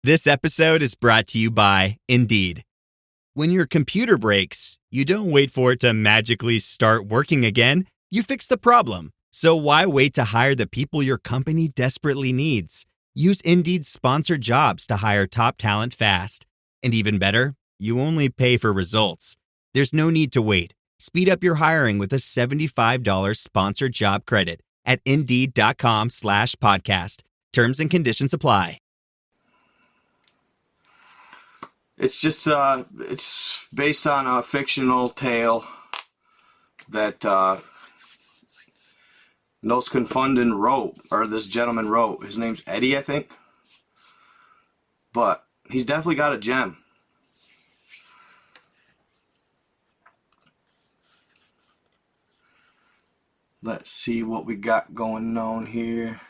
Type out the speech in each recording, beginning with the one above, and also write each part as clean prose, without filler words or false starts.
This episode is brought to you by Indeed. When your computer breaks, you don't wait for it to magically start working again. You fix the problem. So why wait to hire the people your company desperately needs? Use Indeed's sponsored jobs to hire top talent fast. And even better, you only pay for results. There's no need to wait. Speed up your hiring with a $75 sponsored job credit at Indeed.com/podcast. Terms and conditions apply. It's just, it's based on a fictional tale that Confunden wrote, or this gentleman wrote. His name's Eddie, I think. But he's definitely got a gem. Let's see what we got going on here.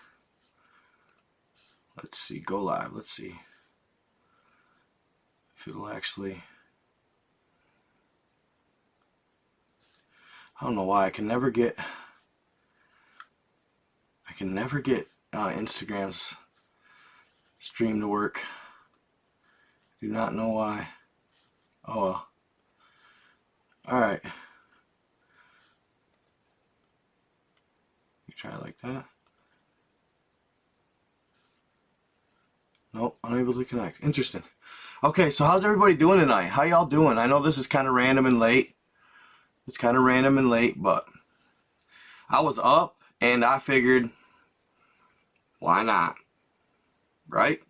Let's see, go live. Let's see if it'll actually. I don't know why I can never get Instagram's stream to work. Do not know why. Oh well. Alright. Try it like that. Nope, unable to connect. Interesting. Okay, so how's everybody doing tonight? How y'all doing? I know this is kind of random and late. It's kind of random and late, but I was up and I figured, why not? Right?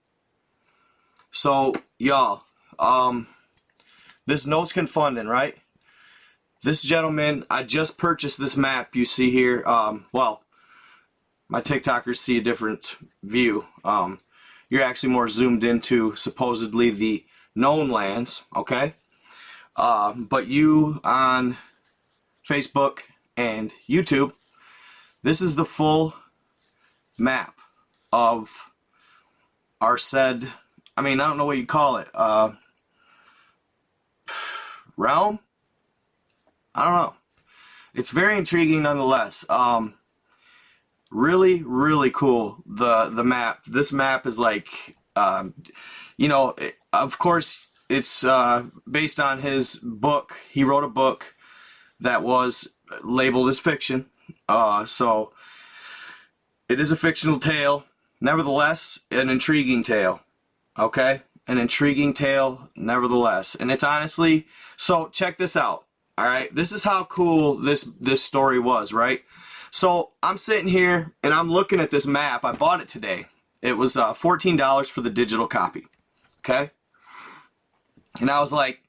So, y'all, this Confunden, right? This gentleman, I just purchased this map you see here. Well, my TikTokers see a different view. You're actually more zoomed into supposedly the known lands, okay? But you on Facebook and YouTube, this is the full map of our said, I mean, I don't know what you call it, realm? I don't know. It's very intriguing nonetheless. Really, really cool. The map. This map is like, of course, it's based on his book. He wrote a book that was labeled as fiction. So it is a fictional tale. Nevertheless, an intriguing tale. Okay? An intriguing tale, nevertheless. And it's honestly, so check this out. All right? This is how cool this story was, right? So I'm sitting here and I'm looking at this map. I bought it today. It was $14 for the digital copy. Okay? And I was like,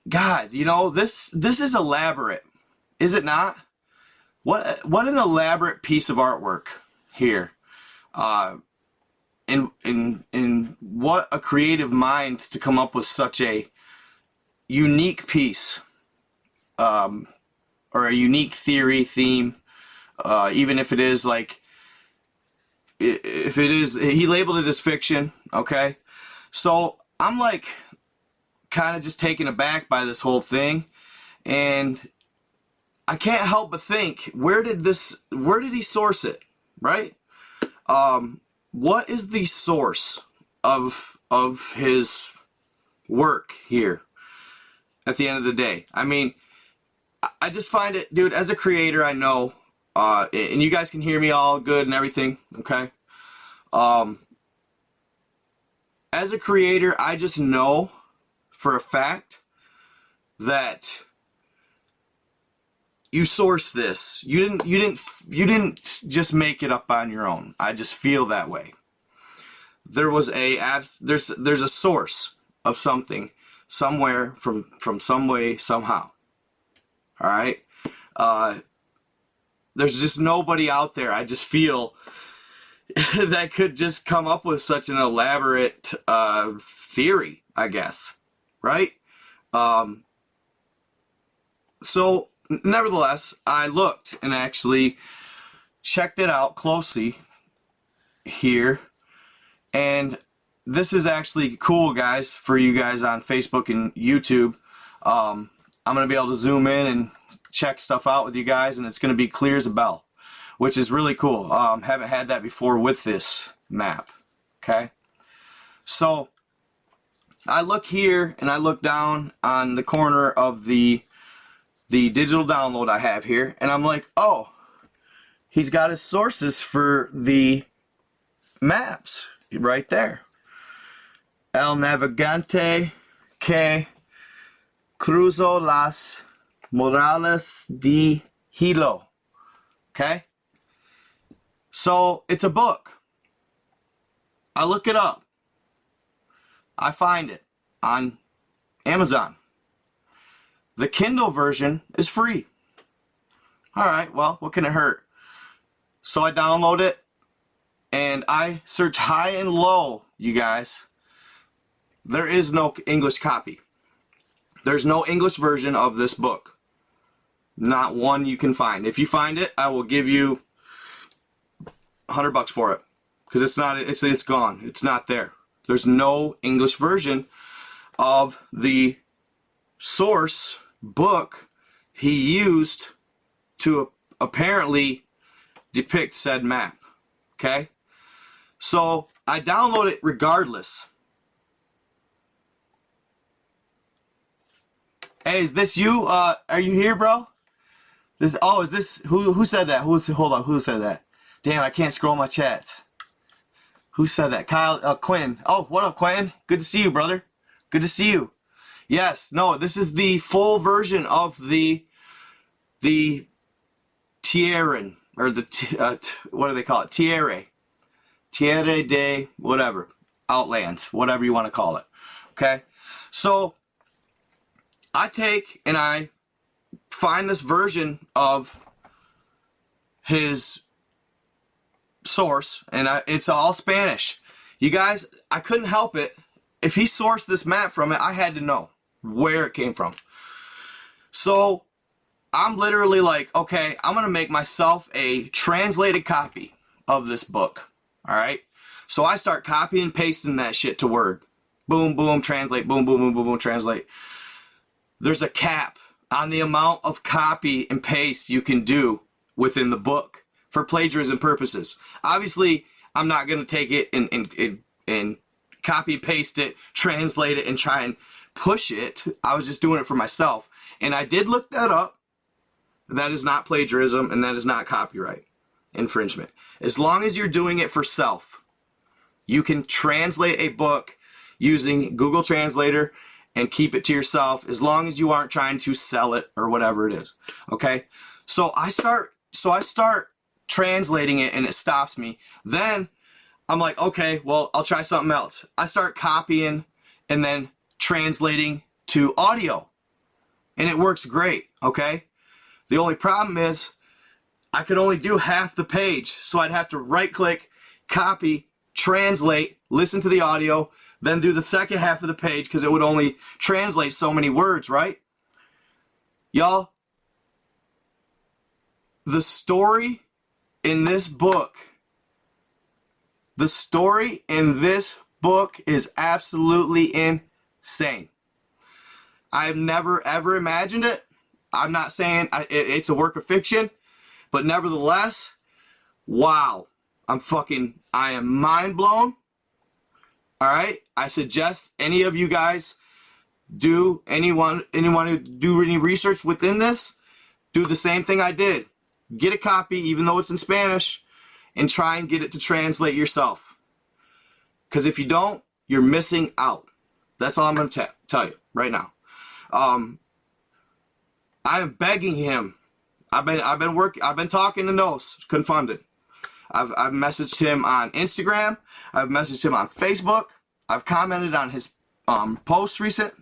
God, this is elaborate. Is it not? What an elaborate piece of artwork here. And what a creative mind to come up with such a unique piece. Or a unique theme. Even if it is like, he labeled it as fiction, okay? So I'm like kind of just taken aback by this whole thing, and I can't help but think, where did he source it, right? What is the source of his work here at the end of the day? I mean, I just find it, dude, as a creator, I know, and you guys can hear me all good and everything, okay? As a creator, I just know for a fact that you source this. You didn't just make it up on your own. I just feel that way. There's a source of something somewhere from some way, somehow. All right? There's just nobody out there, I just feel, that could just come up with such an elaborate theory, I guess. Right? So, nevertheless, I looked and actually checked it out closely here. And this is actually cool, guys, for you guys on Facebook and YouTube. I'm going to be able to zoom in and check stuff out with you guys, and it's going to be clear as a bell, which is really cool. Haven't had that before with this map. Okay? So I look here and I look down on the corner of the digital download I have here, and I'm like, oh, he's got his sources for the maps right there. El navegante que cruzó las murallas de Hilo. Okay? So it's a book. I look it up. I find it on Amazon. The Kindle version is free. Alright, well, what can it hurt? So I download it, and I search high and low, you guys. There is no English copy. There's no English version of this book. Not one you can find. If you find it, I will give you $100 for it. Because it's gone. It's not there. There's no English version of the source book he used to apparently depict said map. Okay? So I download it regardless. Hey, is this you? Are you here, bro? Is this who said that? Hold on, who said that? Damn, I can't scroll my chat. Who said that? Kyle, Quinn. Oh, what up, Quinn? Good to see you, brother. Good to see you. Yes, no, this is the full version of the Tierran, or what do they call it? Tierra de whatever, Outlands, whatever you want to call it. Okay, so I take and I find this version of his source, and it's all Spanish. You guys, I couldn't help it. If he sourced this map from it, I had to know where it came from. So I'm literally like, okay, I'm going to make myself a translated copy of this book. All right? So I start copying and pasting that shit to Word. Boom, boom, translate. Boom, boom, boom, boom, boom, translate. There's a cap on the amount of copy and paste you can do within the book for plagiarism purposes. Obviously, I'm not going to take it and copy and paste it, translate it, and try and push it. I was just doing it for myself. And I did look that up. That is not plagiarism, and that is not copyright infringement. As long as you're doing it for self, you can translate a book using Google Translator and keep it to yourself, as long as you aren't trying to sell it or whatever it is. Okay? So I start translating it, and it stops me. Then I'm like, okay, well, I'll try something else. I start copying and then translating to audio, and it works great. Okay? The only problem is I could only do half the page, so I'd have to right-click, copy, translate, listen to the audio, then do the second half of the page because it would only translate so many words, right? Y'all, the story in this book is absolutely insane. I've never ever imagined it. I'm not saying it's a work of fiction, but nevertheless, wow. I am mind blown. Alright? I suggest any of you guys anyone who do any research within this, do the same thing I did. Get a copy, even though it's in Spanish, and try and get it to translate yourself. Because if you don't, you're missing out. That's all I'm going to tell you right now. I am begging him. I've been talking to Nos Confunden. I've messaged him on Instagram. I've messaged him on Facebook. I've commented on his posts recent.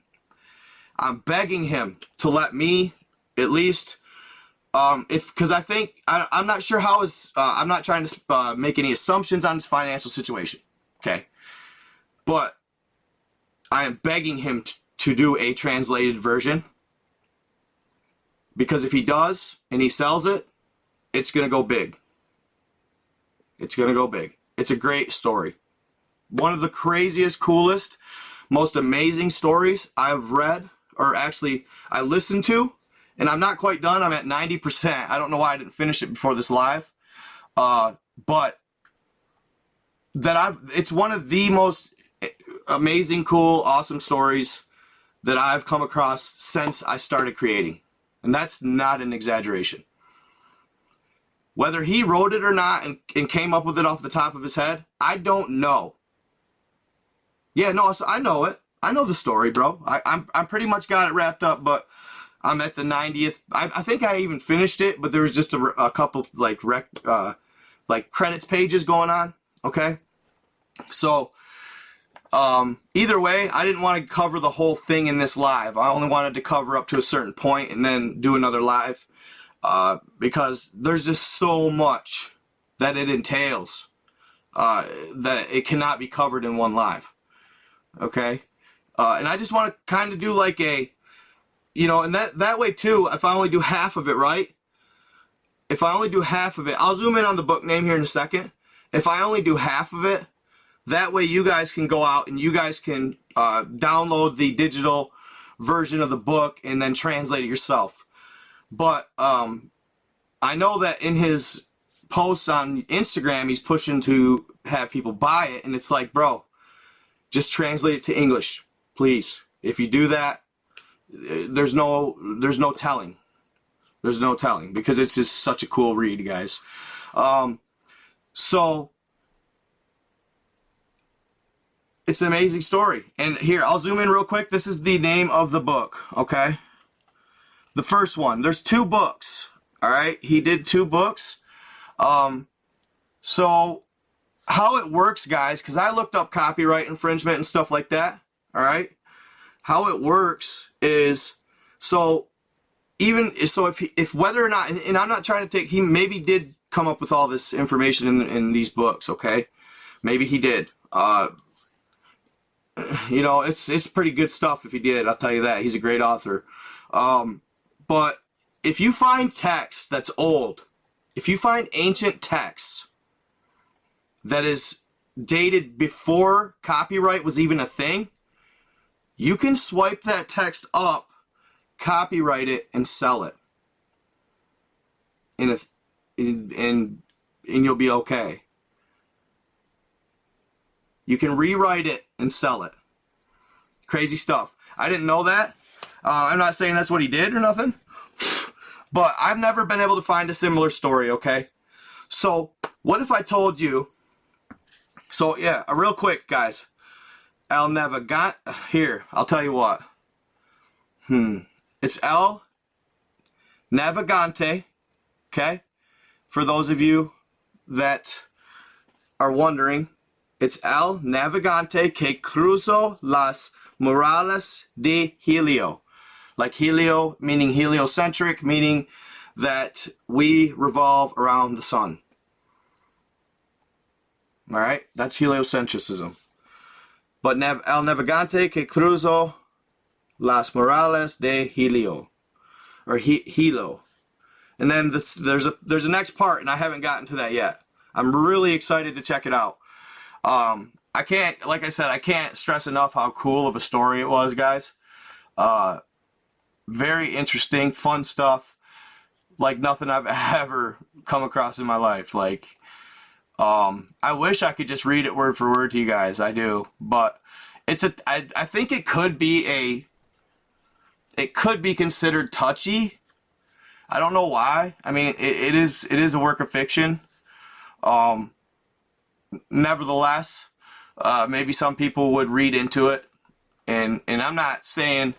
I'm begging him to let me at least, because I think I'm not sure how his. I'm not trying to make any assumptions on his financial situation. Okay, but I am begging him to do a translated version. Because if he does, and he sells it, it's going to go big. It's going to go big. It's a great story. One of the craziest, coolest, most amazing stories I've read, or actually I listened to, and I'm not quite done. I'm at 90%. I don't know why I didn't finish it before this live. But it's one of the most amazing, cool, awesome stories that I've come across since I started creating. And that's not an exaggeration. Whether he wrote it or not and came up with it off the top of his head, I don't know. Yeah, no, I know it. I know the story, bro. I'm pretty much got it wrapped up, but I'm at the 90th. I think I even finished it, but there was just a couple like credits pages going on. Okay, so either way, I didn't want to cover the whole thing in this live. I only wanted to cover up to a certain point and then do another live. Because there's just so much that it entails that it cannot be covered in one live. Okay? And I just want to kind of do like a, and that way too, if I only do half of it, right? If I only do half of it, I'll zoom in on the book name here in a second. If I only do half of it, that way you guys can go out and you guys can download the digital version of the book and then translate it yourself. But I know that in his posts on Instagram, he's pushing to have people buy it, and it's like, bro, just translate it to English, please. If you do that, there's no telling. There's no telling, because it's just such a cool read, guys. So it's an amazing story. And here, I'll zoom in real quick. This is the name of the book, okay? The first one. There's 2 books. All right, he did 2 books. So how it works, guys, because I looked up copyright infringement and stuff like that. All right, how it works is if whether or not, and I'm not trying to take, he maybe did come up with all this information in these books. Okay, maybe he did. It's pretty good stuff if he did. I'll tell you that. He's a great author. But if you find text that's old, if you find ancient text that is dated before copyright was even a thing, you can swipe that text up, copyright it, and sell it. And you'll be okay. You can rewrite it and sell it. Crazy stuff. I didn't know that. I'm not saying that's what he did or nothing, but I've never been able to find a similar story, okay? So, what if I told you, so yeah, real quick, guys, El Navegante, here, I'll tell you what. It's El Navegante, okay? For those of you that are wondering, it's El Navegante que cruzó las murallas de Helio. Like helio, meaning heliocentric, meaning that we revolve around the sun. Alright? That's heliocentrism. But El Navegante que cruzó las murallas de Helio. Or Hilo. And then there's a next part, and I haven't gotten to that yet. I'm really excited to check it out. I can't, like I said, I can't stress enough how cool of a story it was, guys. Very interesting, fun stuff, like nothing I've ever come across in my life. Like, I wish I could just read it word for word to you guys. I do, but I think it could be considered touchy. I don't know why. I mean, it is a work of fiction. Nevertheless, maybe some people would read into it, and I'm not saying,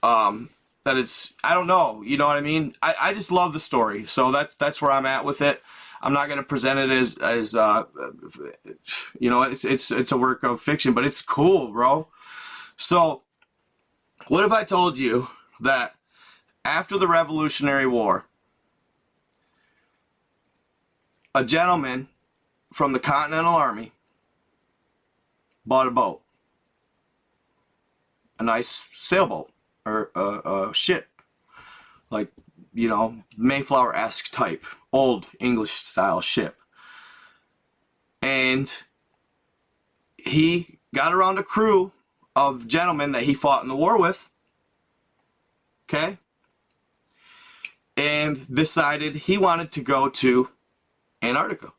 that it's, I don't know, you know what I mean? I just love the story, so that's where I'm at with it. I'm not going to present it as it's a work of fiction, but it's cool, bro. So, what if I told you that after the Revolutionary War, a gentleman from the Continental Army bought a boat, a nice sailboat, or a ship, like, Mayflower-esque type, old English-style ship. And he got around a crew of gentlemen that he fought in the war with, okay, and decided he wanted to go to Antarctica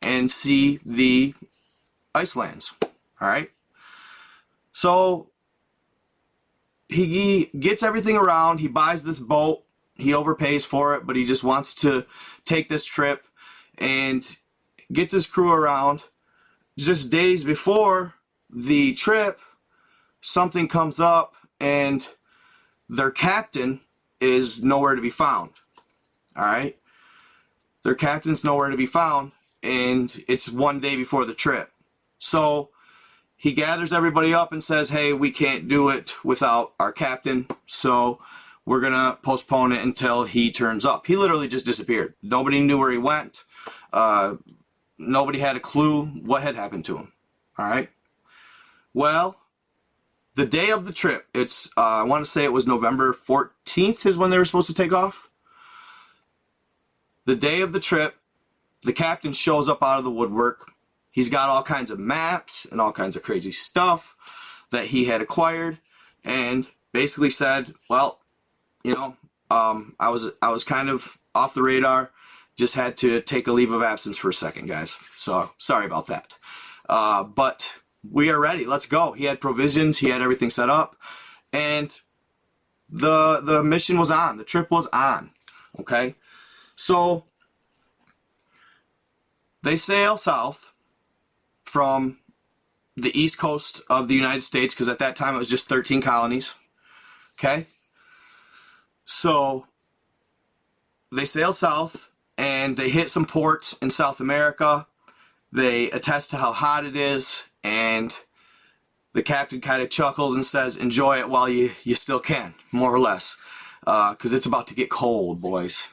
and see the ice lands. All right. So he gets everything around. He buys this boat. He overpays for it, but he just wants to take this trip and gets his crew around. Just days before the trip, something comes up and their captain is nowhere to be found. All right. Their captain's nowhere to be found, and it's one day before the trip. So he gathers everybody up and says, hey, we can't do it without our captain, so we're going to postpone it until he turns up. He literally just disappeared. Nobody knew where he went. Nobody had a clue what had happened to him. All right. Well, the day of the trip, I want to say it was November 14th is when they were supposed to take off. The day of the trip, the captain shows up out of the woodwork. He's got all kinds of maps and all kinds of crazy stuff that he had acquired, and basically said, well, you know, I was kind of off the radar. Just had to take a leave of absence for a second, guys. So sorry about that. But we are ready. Let's go. He had provisions. He had everything set up, and the mission was on. The trip was on. Okay. So they sail south from the east coast of the United States, because at that time it was just 13 colonies. Okay? So they sail south and they hit some ports in South America. They attest to how hot it is, and the captain kind of chuckles and says, enjoy it while you still can, more or less, because it's about to get cold, boys.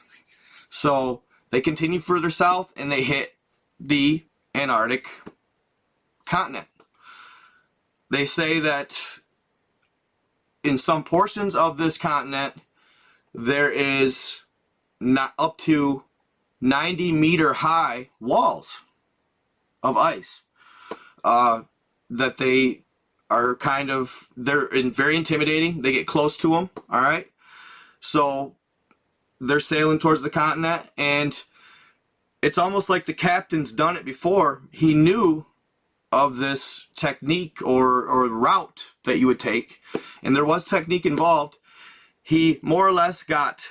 So they continue further south and they hit the Antarctic continent. They say that in some portions of this continent there is not up to 90-meter high walls of ice that they are they're very intimidating. They get close to them. All right. So they're sailing towards the continent, and it's almost like the captain's done it before. He knew of this technique or route that you would take, and there was technique involved. He more or less got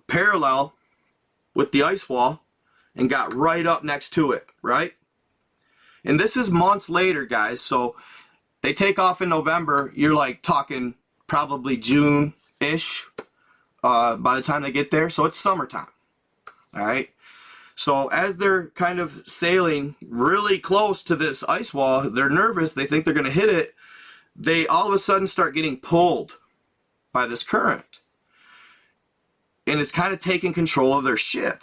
parallel with the ice wall and got right up next to it, right? And this is months later, guys. So they take off in November. You're like talking probably June-ish. By the time they get there, so it's summertime. All right. So as they're kind of sailing really close to this ice wall, they're nervous. They think they're going to hit it. They all of a sudden start getting pulled by this current, and it's kind of taking control of their ship.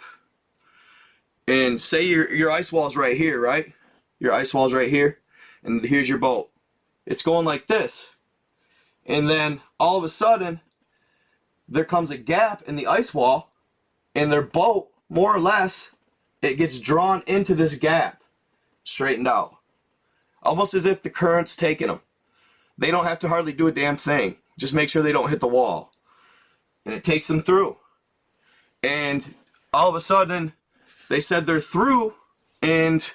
And say your ice wall's right here, right? Your ice wall's right here, and here's your boat. It's going like this, and then all of a sudden there comes a gap in the ice wall, and their boat, more or less, it gets drawn into this gap, straightened out. Almost as if the current's taking them. They don't have to hardly do a damn thing. Just make sure they don't hit the wall. And it takes them through. And all of a sudden, they said they're through, and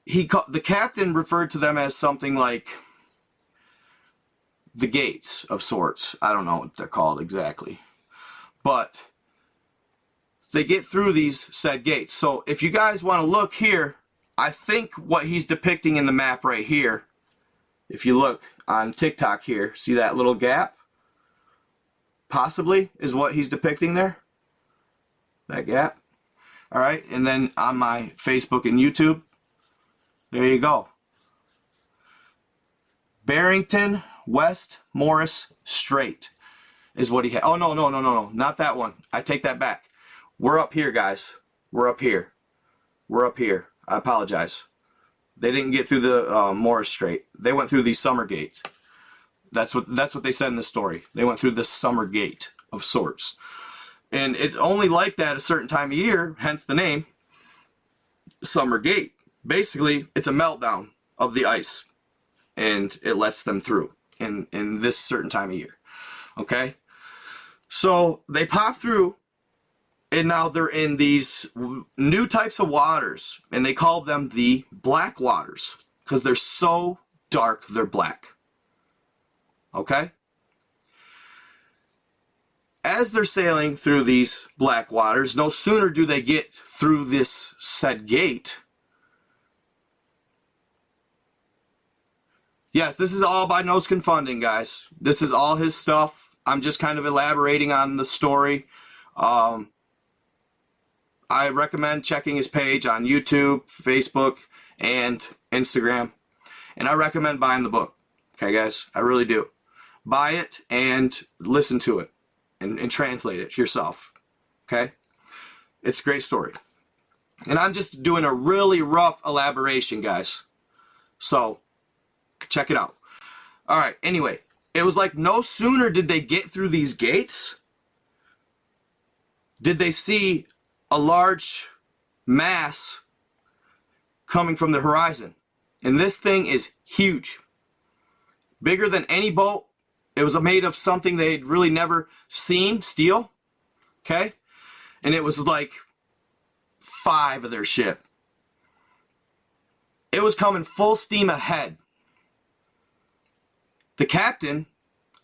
the captain referred to them as something like the gates of sorts. I don't know what they're called exactly. But they get through these said gates. So if you guys want to look here, I think what he's depicting in the map right here, if you look on TikTok here, see that little gap? Possibly is what he's depicting there. That gap. Alright, and then on my Facebook and YouTube, there you go. Barrington West Morris Strait is what he had. Oh, no, not that one. I take that back. We're up here, guys. We're up here. We're up here. I apologize. They didn't get through the Morris Strait. They went through the Summer Gate. That's what they said in the story. They went through the Summer Gate of sorts. And it's only like that a certain time of year, hence the name, Summer Gate. Basically, it's a meltdown of the ice, and it lets them through in this certain time of year. Okay? So they pop through, And now they're in these new types of waters, and they call them the black waters because they're so dark, they're black. Okay? As they're sailing through these black waters, no sooner do they get through this said gate. Yes, this is all by Confunden, guys. This is all his stuff. I'm just kind of elaborating on the story. I recommend checking his page on YouTube, Facebook, and Instagram. And I recommend buying the book. Okay, guys? I really do. Buy it and listen to it and translate it yourself. Okay? It's a great story. And I'm just doing a really rough elaboration, guys. So, check it out. All right, anyway. It was like no sooner did they get through these gates, did they see a large mass coming from the horizon. And this thing is huge. Bigger than any boat. It was made of something they'd really never seen, steel. Okay? And it was like 5 of their ship. It was coming full steam ahead. The captain,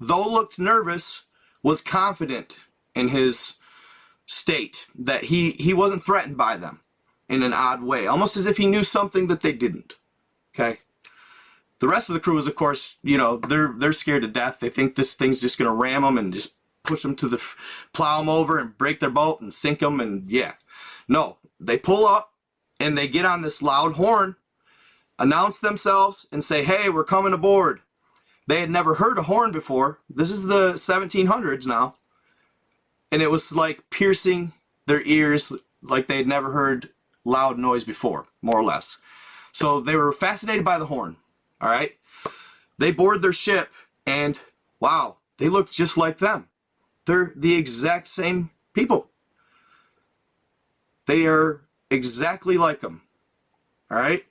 though looked nervous, was confident in his state that he wasn't threatened by them in an odd way, almost as if he knew something that they didn't. Okay? The rest of the crew is, of course, you know, they're scared to death. They think this thing's just going to ram them and just push them to the, plow them over and break their boat and sink them, and yeah. No, they pull up and they get on this loud horn, announce themselves, and say, hey, we're coming aboard. They had never heard a horn before. This is the 1700s now. And it was like piercing their ears like they had never heard loud noise before, more or less. So they were fascinated by the horn. All right? They board their ship, and wow, they look just like them. They're the exact same people. They are exactly like them. All right?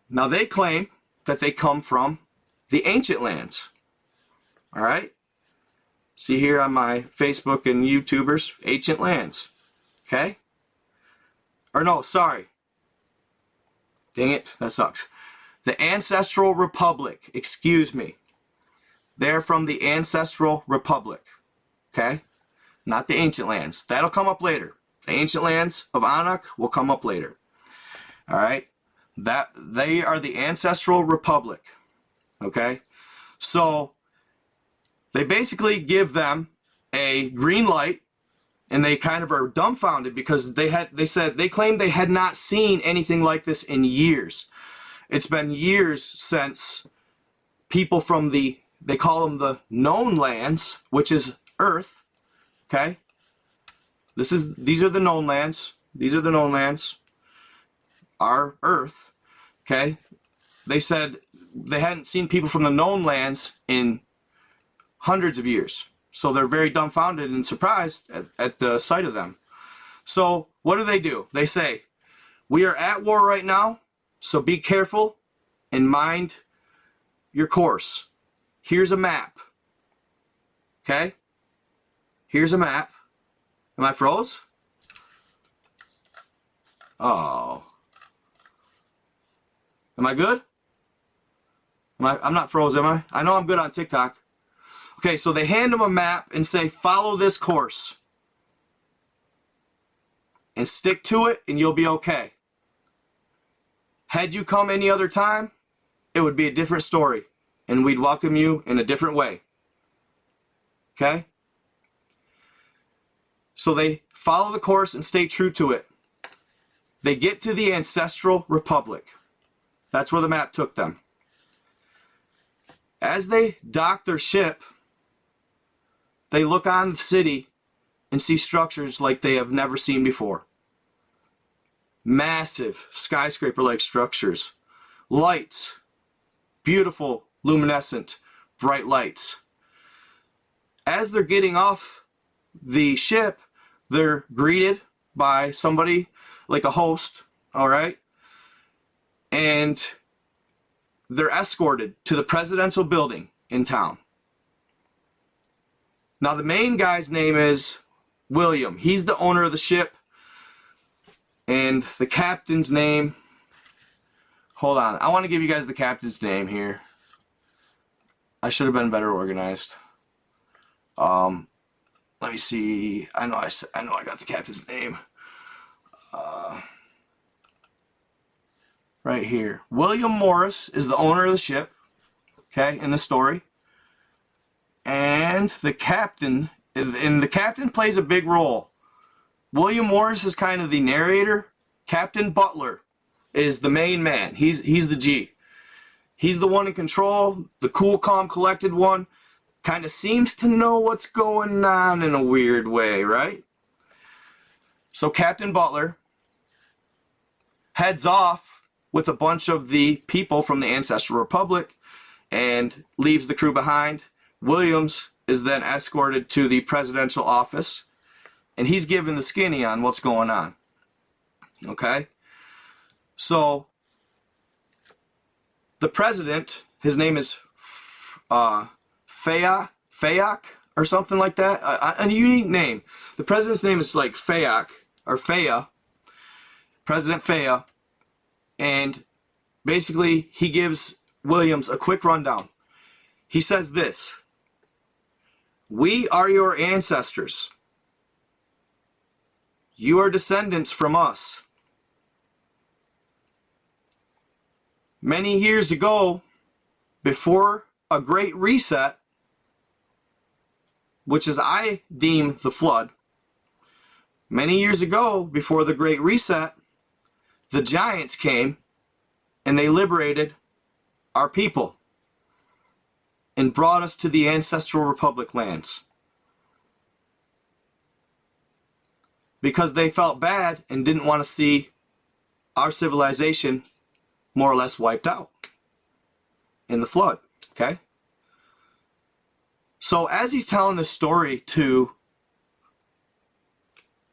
Now they claim that they come from the ancient lands. All right? See here on my Facebook and YouTubers, ancient lands. Okay? Or no, sorry. Dang it, that sucks. The Ancestral Republic, excuse me. They're from the Ancestral Republic. Okay? Not the ancient lands. That'll come up later. The ancient lands of Anak will come up later. All right? They are the Ancestral Republic. Okay? So they basically give them a green light, and they kind of are dumbfounded because they claimed they had not seen anything like this in years. It's been years since people from they call them the known lands, which is Earth. Okay? These are the known lands. These are the known lands. Our Earth. Okay? They said they hadn't seen people from the known lands in hundreds of years. So they're very dumbfounded and surprised at the sight of them. So what do? They say, we are at war right now, so be careful and mind your course. Here's a map. Okay? Here's a map. Am I froze? Oh. Am I good? I'm not froze, am I? I know I'm good on TikTok. Okay, so they hand them a map and say, follow this course. And stick to it, and you'll be okay. Had you come any other time, it would be a different story. And we'd welcome you in a different way. Okay? So they follow the course and stay true to it. They get to the Ancestral Republic. That's where the map took them. As they dock their ship, they look on the city and see structures like they have never seen before. Massive skyscraper-like structures. Lights. Beautiful, luminescent, bright lights. As they're getting off the ship, they're greeted by somebody, like a host, all right? And they're escorted to the presidential building in town. Now the main guy's name is William. He's the owner of the ship. And the captain's name, hold on, I want to give you guys the captain's name here. I should have been better organized. Let me see. I know I got the captain's name. Right here. William Morris is the owner of the ship, okay, in the story. And the captain, and the captain plays a big role. William Morris is kind of the narrator. Captain Butler is the main man. He's the G. He's the one in control, the cool, calm, collected one. Kind of seems to know what's going on in a weird way, right? So Captain Butler heads off with a bunch of the people from the Ancestral Republic and leaves the crew behind. Williams is then escorted to the presidential office, and he's given the skinny on what's going on. Okay? So, the president, his name is Fayak or something like that. A unique name. The president's name is like Fayak, or Faya. President Faya. And basically, he gives Williams a quick rundown. He says this: "We are your ancestors. You are descendants from us. Many years ago, before a great reset, which is I deem the flood, many years ago, before the great reset, the giants came and they liberated our people and brought us to the Ancestral Republic lands. Because they felt bad and didn't want to see our civilization more or less wiped out in the flood." Okay? So as he's telling this story to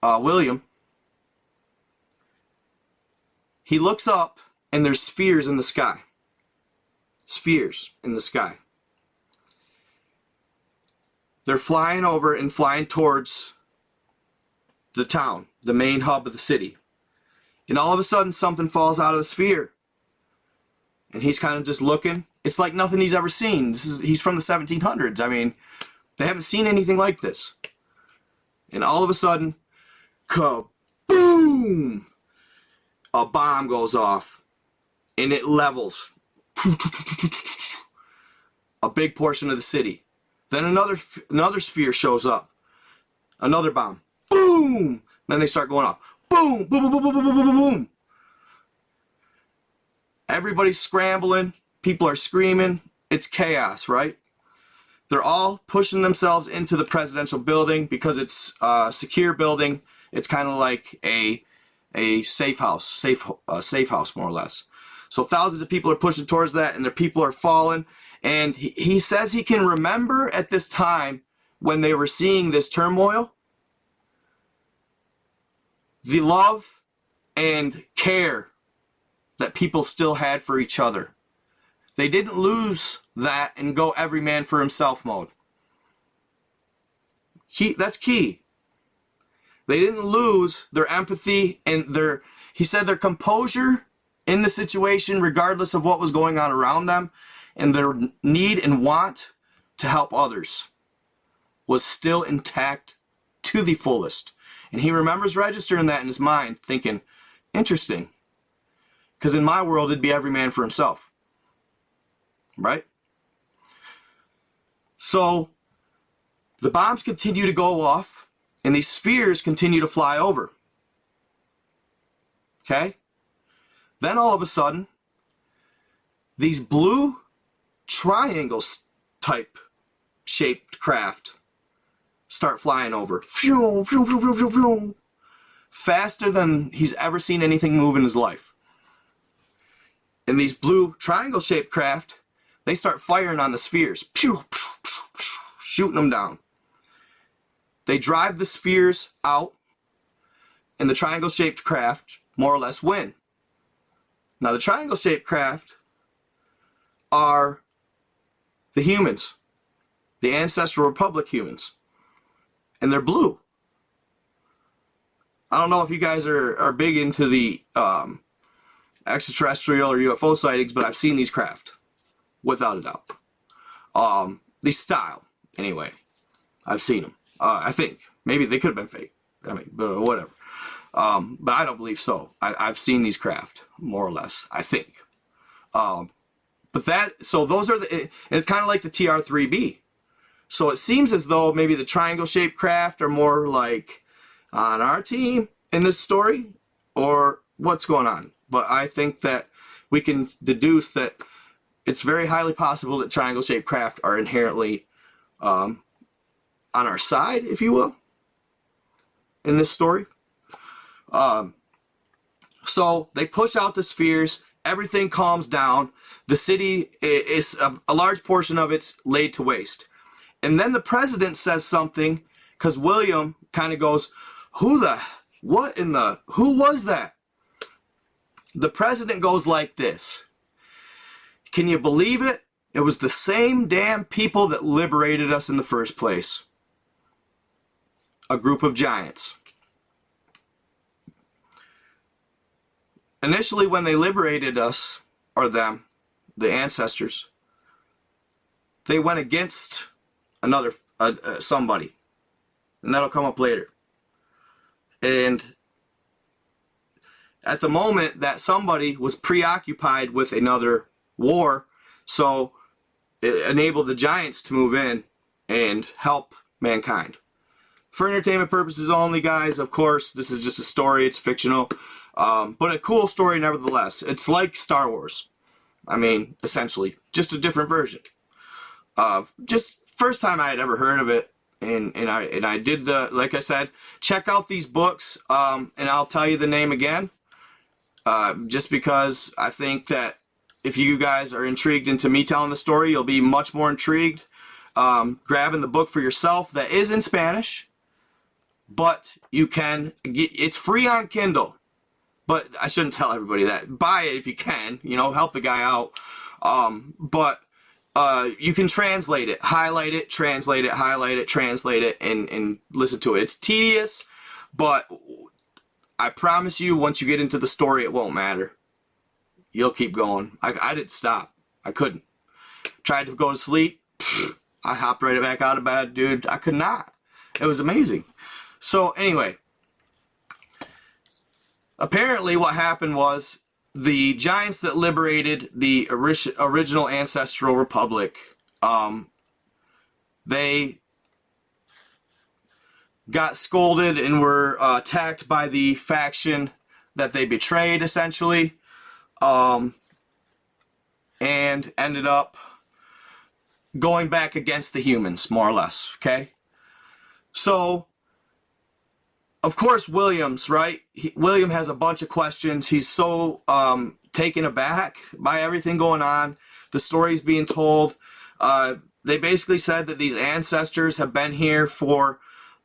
William, he looks up and there's spheres in the sky. Spheres in the sky. They're flying over and flying towards the town, the main hub of the city. And all of a sudden something falls out of the sphere. And he's kind of just looking. It's like nothing he's ever seen. He's from the 1700s. I mean, they haven't seen anything like this. And all of a sudden, kaboom! A bomb goes off. And it levels a big portion of the city. Then another sphere shows up. Another bomb. Boom! Then they start going off. Boom! Boom! Boom! Boom! Boom! Boom! Boom! Boom! Everybody's scrambling. People are screaming. It's chaos, right? They're all pushing themselves into the presidential building because it's a secure building. It's kind of like a safe house, safe house more or less. So thousands of people are pushing towards that, and the people are falling. And he says he can remember at this time when they were seeing this turmoil, the love and care that people still had for each other. They didn't lose that and go every man for himself mode. That's key. They didn't lose their empathy and he said their composure in the situation, regardless of what was going on around them, and their need and want to help others was still intact to the fullest. And he remembers registering that in his mind, thinking, interesting. Because in my world, it'd be every man for himself. Right? So, the bombs continue to go off, and these spheres continue to fly over. Okay? Then all of a sudden, these blue triangles type shaped craft start flying over. Faster than he's ever seen anything move in his life. And these blue triangle shaped craft, they start firing on the spheres. Shooting them down. They drive the spheres out, and the triangle shaped craft more or less win. Now the triangle shaped craft are the humans, the Ancestral Republic humans, and they're blue. I don't know if you guys are big into the extraterrestrial or UFO sightings, but I've seen these craft, without a doubt. These style, anyway. I've seen them. I think. Maybe they could have been fake. I mean, whatever. But I don't believe so. I've seen these craft, more or less, I think. But so those are and it's kind of like the TR-3B. So it seems as though maybe the triangle-shaped craft are more like on our team in this story, or what's going on. But I think that we can deduce that it's very highly possible that triangle-shaped craft are inherently on our side, if you will, in this story. So they push out the spheres, everything calms down, the city is a large portion of it's laid to waste. And then the president says something, because William kind of goes, who was that? The president goes like this: can you believe it? It was the same damn people that liberated us in the first place. A group of giants. Initially, when they liberated us, or them, the ancestors, they went against another somebody, and that'll come up later. And at the moment, that somebody was preoccupied with another war, so it enabled the giants to move in and help mankind. For entertainment purposes only, guys, of course, this is just a story, it's fictional, but a cool story nevertheless. It's like Star Wars. I mean, essentially, just a different version. Just first time I had ever heard of it, and I did like I said, check out these books, and I'll tell you the name again, just because I think that if you guys are intrigued into me telling the story, you'll be much more intrigued grabbing the book for yourself. That is in Spanish, but you can get, it's free on Kindle. But I shouldn't tell everybody that. Buy it if you can, help the guy out. But you can translate it, highlight it, translate it, highlight it, translate it, and listen to it. It's tedious, but I promise you, once you get into the story, it won't matter. You'll keep going. I didn't stop. I couldn't. Tried to go to sleep. I hopped right back out of bed, dude. I could not. It was amazing. So anyway, apparently what happened was the giants that liberated the original ancestral republic, they got scolded and were attacked by the faction that they betrayed, essentially, and ended up going back against the humans, more or less, okay? So, of course, Williams, right? William has a bunch of questions. He's so taken aback by everything going on. The story's being told. They basically said that these ancestors have been here for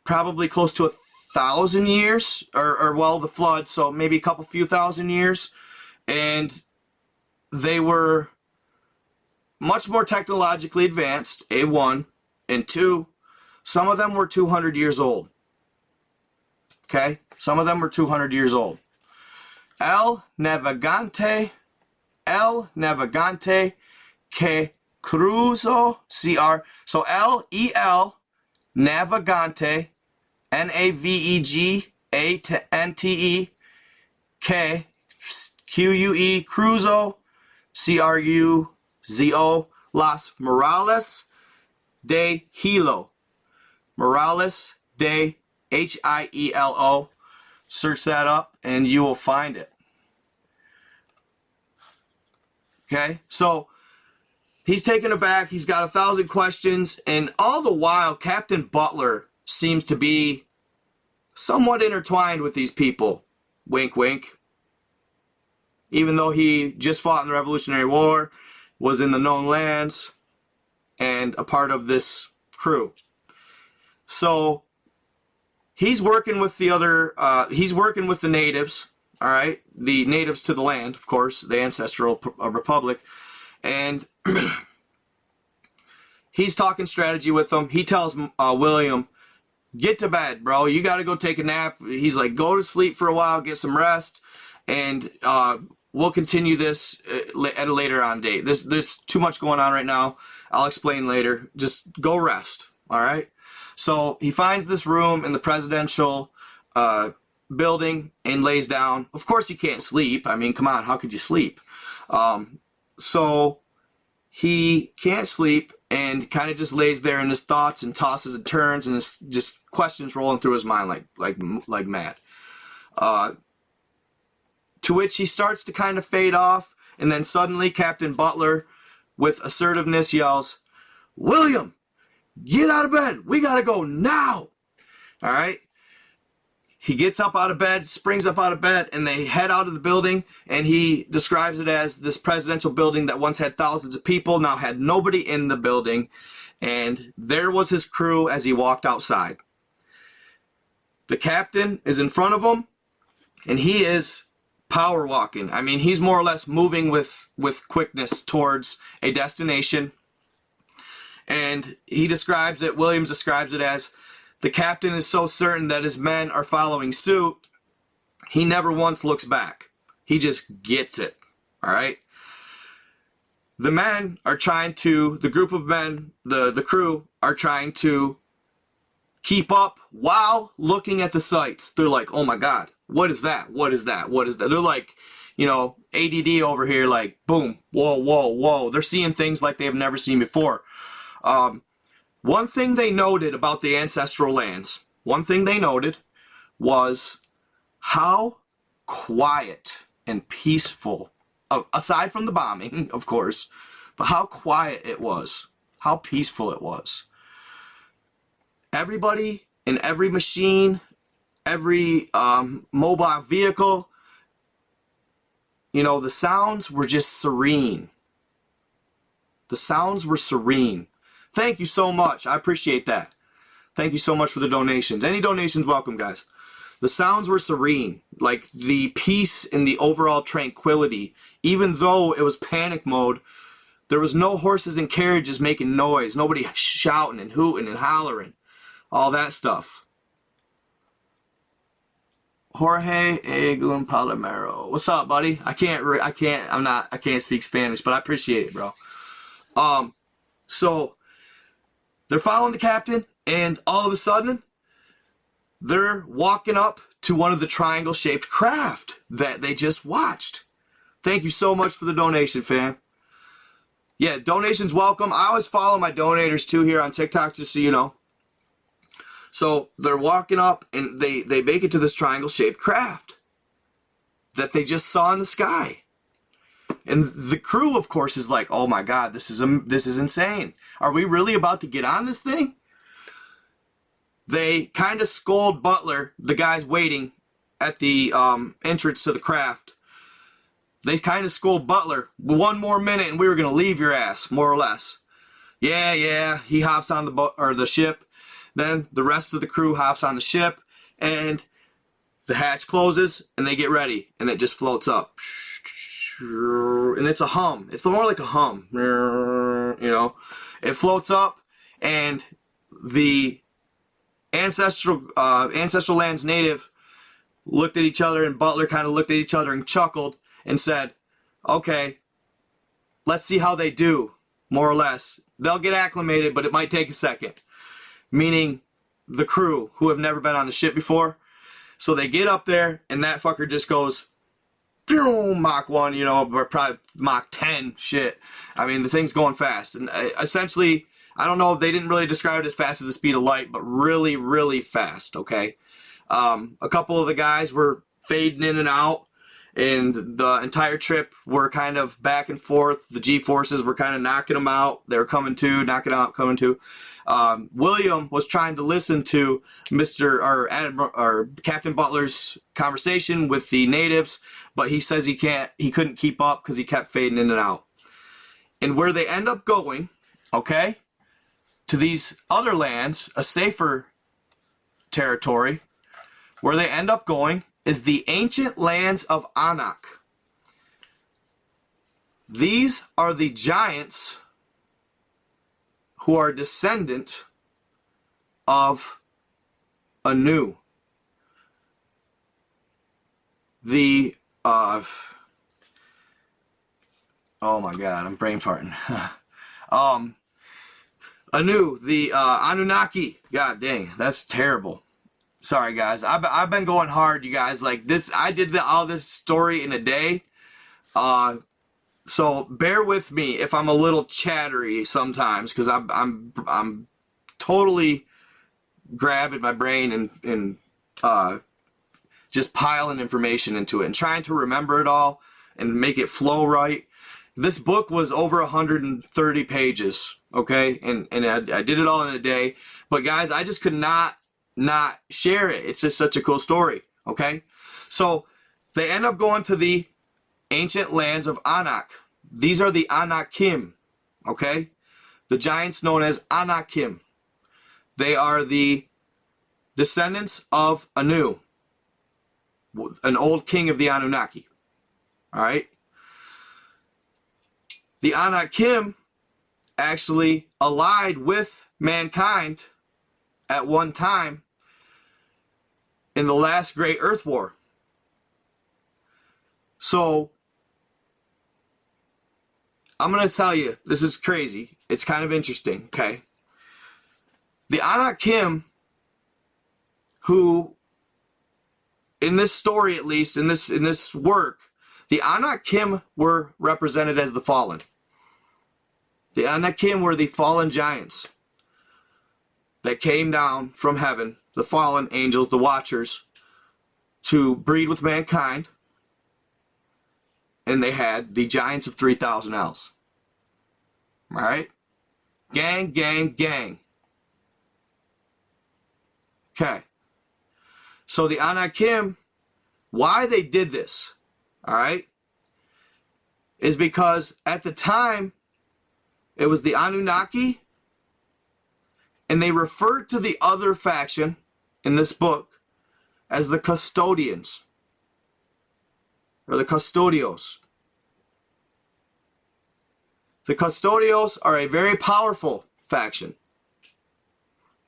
probably close to 1,000 years, or well, the flood, so maybe a few thousand years. And they were much more technologically advanced, A1, and 2, some of them were 200 years old. Okay? Some of them were 200 years old. El Navegante que cruzó, CR. So L-E-L, Navegante, N-A-V-E-G-A-N-T-E, que, Q-U-E, Cruzo, C-R-U-Z-O, Las Morales de Hilo. Morales de H-I-E-L-O. Search that up and you will find it. Okay, so he's taken aback. He's got 1,000 questions, and all the while, Captain Butler seems to be somewhat intertwined with these people. Wink, wink. Even though he just fought in the Revolutionary War, was in the known lands, and a part of this crew. So he's working with the other, he's working with the natives, all right? The natives to the land, of course, the ancestral republic. And he's talking strategy with them. He tells William, get to bed, bro. You got to go take a nap. He's like, go to sleep for a while, get some rest, and we'll continue this at a later on date. There's too much going on right now. I'll explain later. Just go rest, all right? So he finds this room in the presidential building and lays down. Of course he can't sleep. I mean, come on, how could you sleep? So he can't sleep and kind of just lays there in his thoughts and tosses and turns, and it's just questions rolling through his mind like mad. To which he starts to kind of fade off, and then suddenly Captain Butler, with assertiveness, yells, "William, get out of bed. We gotta go now." All right. He gets up out of bed, springs up out of bed, and they head out of the building, and he describes it as this presidential building that once had thousands of people, now had nobody in the building, and there was his crew as he walked outside. The captain is in front of him, and he is power walking. I mean, he's more or less moving with quickness towards a destination, and Williams describes it as, the captain is so certain that his men are following suit, he never once looks back. He just gets it. All right? The men are trying to, the group of men, the crew, are trying to keep up while looking at the sights. They're like, oh my God, what is that? What is that? What is that? They're like, you know, ADD over here, like, boom, whoa, whoa, whoa. They're seeing things like they have never seen before. One thing they noted about the ancestral lands, was how quiet and peaceful, aside from the bombing, of course, but how quiet it was, how peaceful it was. Everybody in every machine, every mobile vehicle, you know, the sounds were just serene. The sounds were serene. Thank you so much. I appreciate that. Thank you so much for the donations. Any donations, welcome, guys. The sounds were serene. Like the peace and the overall tranquility. Even though it was panic mode, there was no horses and carriages making noise. Nobody shouting and hooting and hollering. All that stuff. Jorge Egun Palomero. What's up, buddy? I can't speak Spanish, but I appreciate it, bro. So they're following the captain, and all of a sudden, they're walking up to one of the triangle-shaped craft that they just watched. Thank you so much for the donation, fam. Yeah, donations welcome. I always follow my donators, too, here on TikTok, just so you know. So they're walking up, and they make it to this triangle-shaped craft that they just saw in the sky. And the crew, of course, is like, oh my God, this is insane. Are we really about to get on this thing? They kind of scold Butler, the guys waiting at the entrance to the craft. They kind of scold Butler, 1 more minute and we were going to leave your ass, more or less. Yeah, he hops on the ship. Then the rest of the crew hops on the ship, and the hatch closes, and they get ready, and it just floats up. And it's a hum. It's more like a hum. You know, it floats up, and the ancestral lands native looked at each other, and Butler kind of looked at each other and chuckled and said, okay, let's see how they do, more or less. They'll get acclimated, but it might take a second. Meaning the crew who have never been on the ship before. So they get up there, and that fucker just goes Mach 1, you know, or probably Mach 10 shit. I mean, the thing's going fast. And essentially, I don't know, they didn't really describe it as fast as the speed of light, but really, really fast, okay? A couple of the guys were fading in and out, and the entire trip were kind of back and forth. The G-forces were kind of knocking them out. They were coming to, knocking out, coming to. William was trying to listen to Captain Butler's conversation with the natives, but he says he couldn't keep up because he kept fading in and out. And where they end up going, okay, to these other lands, a safer territory, where they end up going is the ancient lands of Anak. These are the giants who are descendant of Anu. The, oh my God, I'm brain farting. Anu, the Anunnaki. God dang, that's terrible. Sorry, guys. I've been going hard, you guys. Like this, I did all this story in a day. So bear with me if I'm a little chattery sometimes, because I'm totally grabbing my brain and just piling information into it and trying to remember it all and make it flow right. This book was over 130 pages, okay? And I did it all in a day. But guys, I just could not share it. It's just such a cool story, okay? So they end up going to the ancient lands of Anak. These are the Anakim, okay? The giants known as Anakim. They are the descendants of Anu, an old king of the Anunnaki. All right? The Anakim actually allied with mankind at one time in the last great Earth War. So, I'm going to tell you, this is crazy. It's kind of interesting, okay? The Anakim, who, in this story at least, in this work, the Anakim were represented as the fallen. The Anakim were the fallen giants that came down from heaven, the fallen angels, the watchers, to breed with mankind. And they had the giants of 3,000 L's. Alright? Gang, gang, gang. Okay. So the Anakim, why they did this, alright, is because at the time, it was the Anunnaki, and they referred to the other faction in this book as the custodians, or the custodios. The custodios are a very powerful faction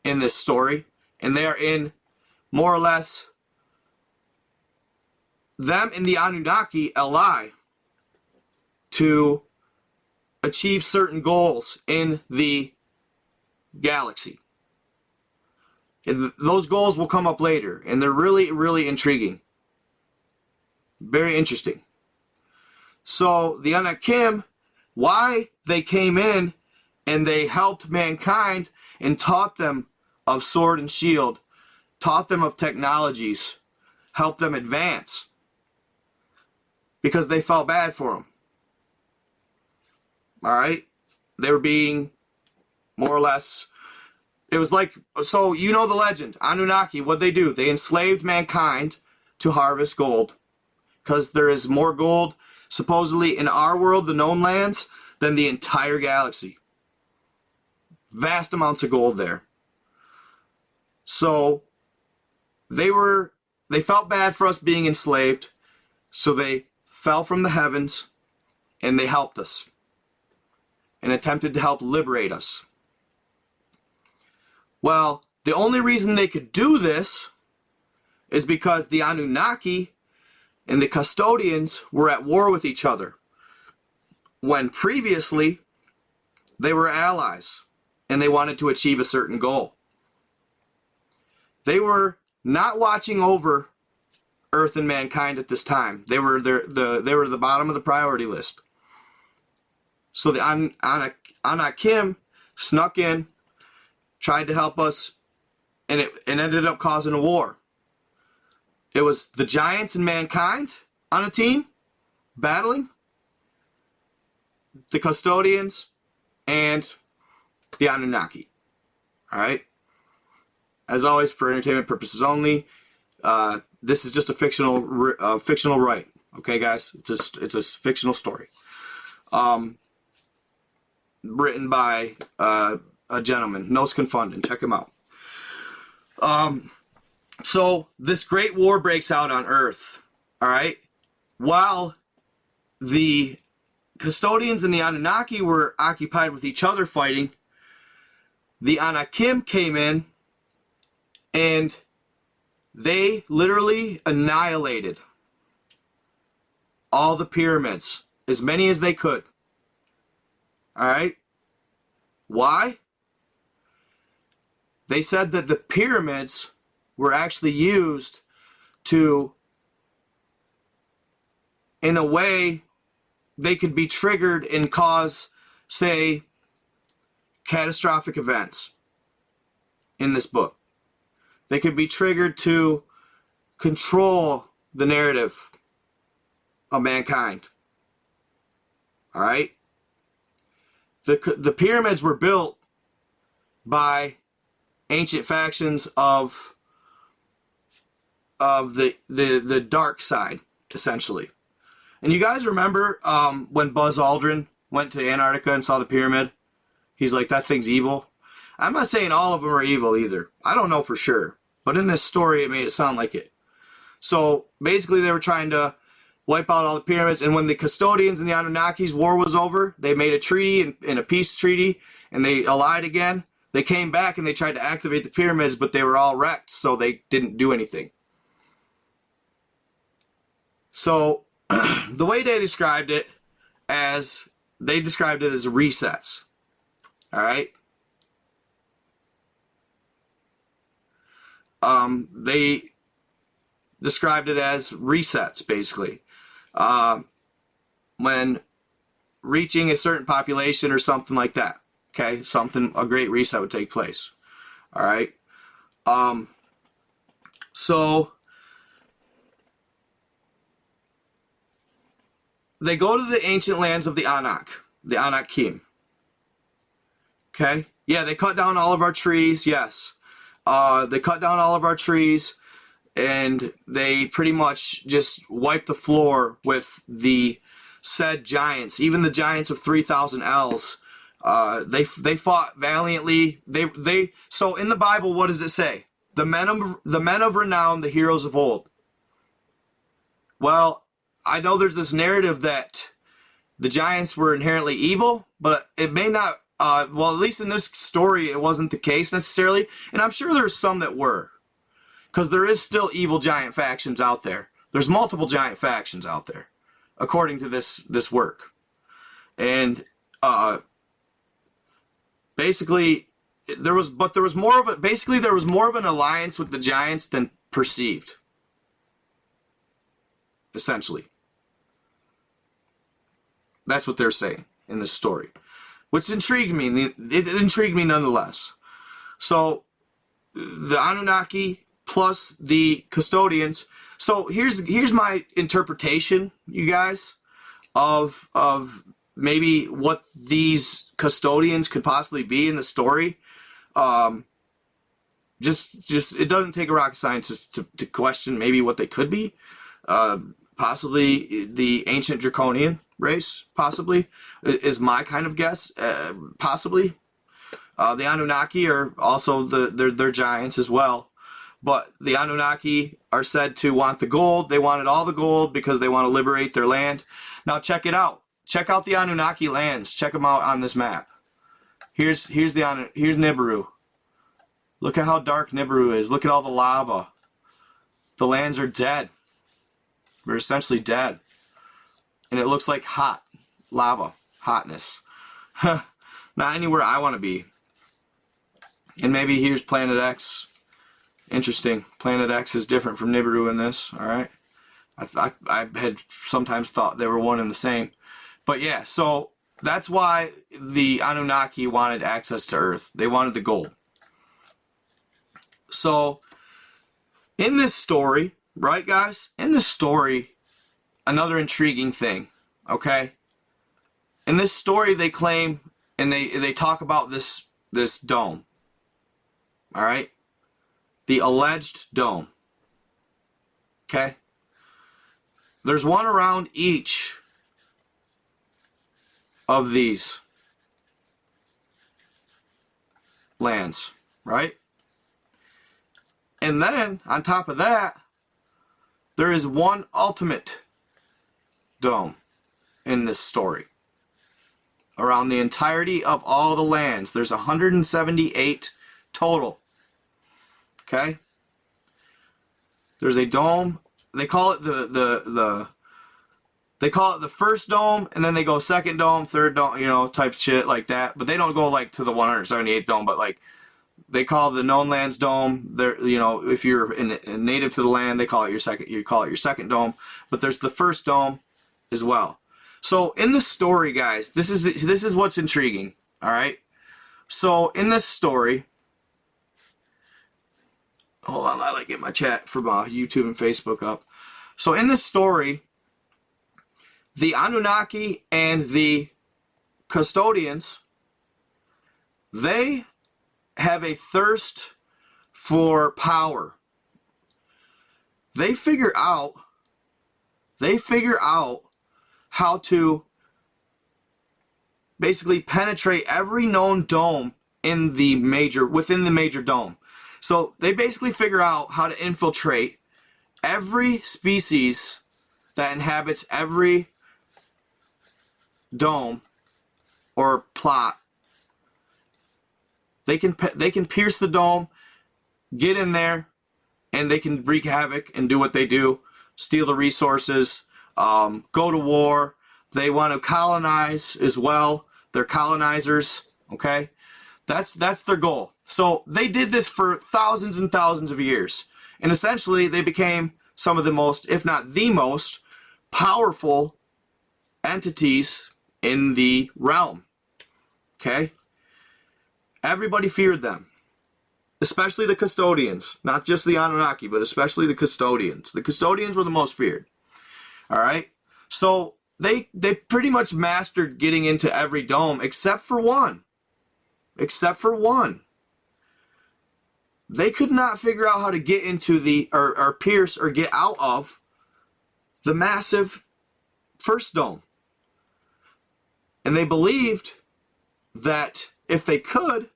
in this story, and they are in more or less, them and the Anunnaki ally to achieve certain goals in the galaxy. And those goals will come up later, and they're really, really intriguing. Very interesting. So the Anakim, why they came in and they helped mankind and taught them of sword and shield, taught them of technologies, helped them advance, because they felt bad for them. All right? They were being more or less, it was like, so you know the legend, Anunnaki, what'd they do? They enslaved mankind to harvest gold, because there is more gold supposedly in our world, the known lands, than the entire galaxy. Vast amounts of gold there. So they felt bad for us being enslaved, so they fell from the heavens and they helped us and attempted to help liberate us. Well, the only reason they could do this is because the Anunnaki and the custodians were at war with each other, when previously they were allies and they wanted to achieve a certain goal. They were not watching over Earth and mankind at this time. They were the bottom of the priority list. So the Anakim snuck in, tried to help us, and it ended up causing a war. It was the giants and mankind on a team battling, the custodians, and the Anunnaki. All right? As always, for entertainment purposes only, this is just a fictional right. Okay, guys? It's a fictional story. Written by a gentleman, Confunden. Check him out. So this great war breaks out on Earth, all right? While the custodians and the Anunnaki were occupied with each other fighting, the Anakim came in and They literally annihilated all the pyramids, as many as they could. All right? Why? They said that the pyramids were actually used to, in a way, they could be triggered and cause, say, catastrophic events in this book. They could be triggered to control the narrative of mankind. All right? The pyramids were built by ancient factions of the dark side, essentially. And you guys remember when Buzz Aldrin went to Antarctica and saw the pyramid? He's like, that thing's evil. I'm not saying all of them are evil either. I don't know for sure. But in this story, it made it sound like it. So basically, they were trying to wipe out all the pyramids. And when the Custodians and the Anunnakis war was over, they made a treaty and a peace treaty, and they allied again. They came back and they tried to activate the pyramids, but they were all wrecked, so they didn't do anything. So the way they described it as resets. All right. They described it as resets, basically. When reaching a certain population or something like that. Okay, a great reset would take place. All right. So they go to the ancient lands of the Anakim. Okay. Yeah, they cut down all of our trees. Yes. They cut down all of our trees, and they pretty much just wiped the floor with the said giants, even the giants of 3,000 ells. They fought valiantly. So in the Bible, what does it say? The men of renown, the heroes of old. Well, I know there's this narrative that the giants were inherently evil, but it may not. Well, at least in this story, it wasn't the case necessarily, and I'm sure there's some that were, because there is still evil giant factions out there. There's multiple giant factions out there, according to this work, and basically there was more of an alliance with the giants than perceived. Essentially, that's what they're saying in this story. Which intrigued me. It intrigued me nonetheless. So, the Anunnaki plus the Custodians. So here's my interpretation, you guys, of maybe what these Custodians could possibly be in the story. Just it doesn't take a rocket scientist to question maybe what they could be. Possibly the ancient Draconian race, possibly, is my kind of guess. Possibly. The Anunnaki are also they're giants as well. But the Anunnaki are said to want the gold. They wanted all the gold because they want to liberate their land. Now check it out. Check out the Anunnaki lands. Check them out on this map. Here's Nibiru. Look at how dark Nibiru is. Look at all the lava. The lands are dead. They're essentially dead. And it looks like hot lava, hotness. Not anywhere I want to be. And maybe here's Planet X. Interesting. Planet X is different from Nibiru in this. All right. I had sometimes thought they were one and the same. But yeah, so that's why the Anunnaki wanted access to Earth. They wanted the gold. So in this story, right, guys? In this story, another intriguing thing, okay? In this story, they claim, and they talk about this dome, all right? The alleged dome, okay? There's one around each of these lands, right? And then, on top of that, there is one ultimate dome in this story. Around the entirety of all the lands. There's 178 total. Okay? There's a dome. They call it they call it the first dome, and then they go second dome, third dome, you know, type shit like that. But they don't go like to the 178th dome, but like they call the known lands dome. There, you know, if you're native to the land, they call it your second. You call it your second dome. But there's the first dome as well. So in the story, guys, this is what's intriguing. All right. So in this story, hold on, I like get my chat for YouTube and Facebook up. So in this story, the Anunnaki and the custodians, they have a thirst for power. They figure out how to basically penetrate every known dome within the major dome. So they basically figure out how to infiltrate every species that inhabits every dome or plot. They can pierce the dome, get in there, and they can wreak havoc and do what they do, steal the resources, go to war. They want to colonize as well. They're colonizers, okay? That's their goal. So they did this for thousands and thousands of years. And essentially they became some of the most, if not the most, powerful entities in the realm. Okay? Everybody feared them. Especially the custodians. Not just the Anunnaki, but especially the custodians. The custodians were the most feared. Alright? So they pretty much mastered getting into every dome except for one. Except for one. They could not figure out how to get into the, or pierce or get out of the massive first dome. And they believed that if they could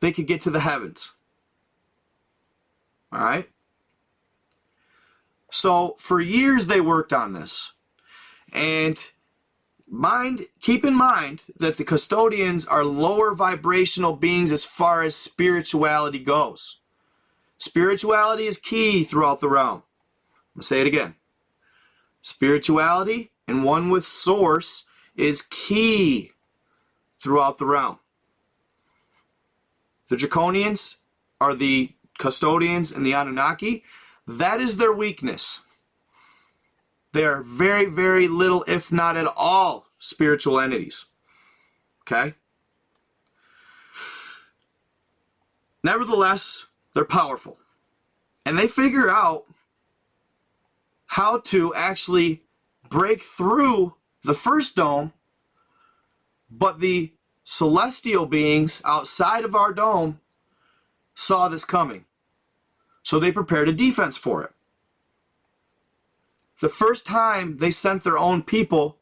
get to the heavens. Alright? So for years they worked on this. And keep in mind that the custodians are lower vibrational beings as far as spirituality goes. Spirituality is key throughout the realm. I'm going to say it again. Spirituality and one with source is key throughout the realm. The Draconians are the custodians and the Anunnaki. That is their weakness. They are very, very little, if not at all, spiritual entities. Okay? Nevertheless, they're powerful. And they figure out how to actually break through the first dome, but the celestial beings outside of our dome saw this coming. So they prepared a defense for it. The first time they sent their own people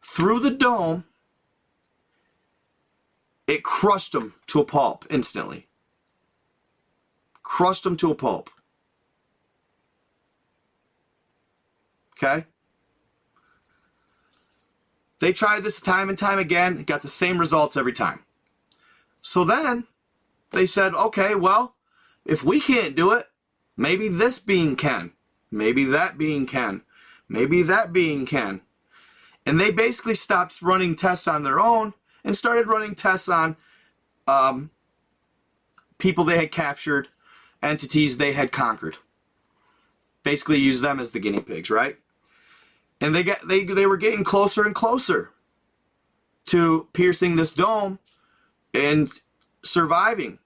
through the dome, it crushed them to a pulp instantly. Crushed them to a pulp. Okay? They tried this time and time again, got the same results every time. So then they said, okay, well, if we can't do it, maybe this being can. Maybe that being can. Maybe that being can. And they basically stopped running tests on their own and started running tests on people they had captured, entities they had conquered. Basically used them as the guinea pigs, right? And they were getting closer and closer to piercing this dome and surviving.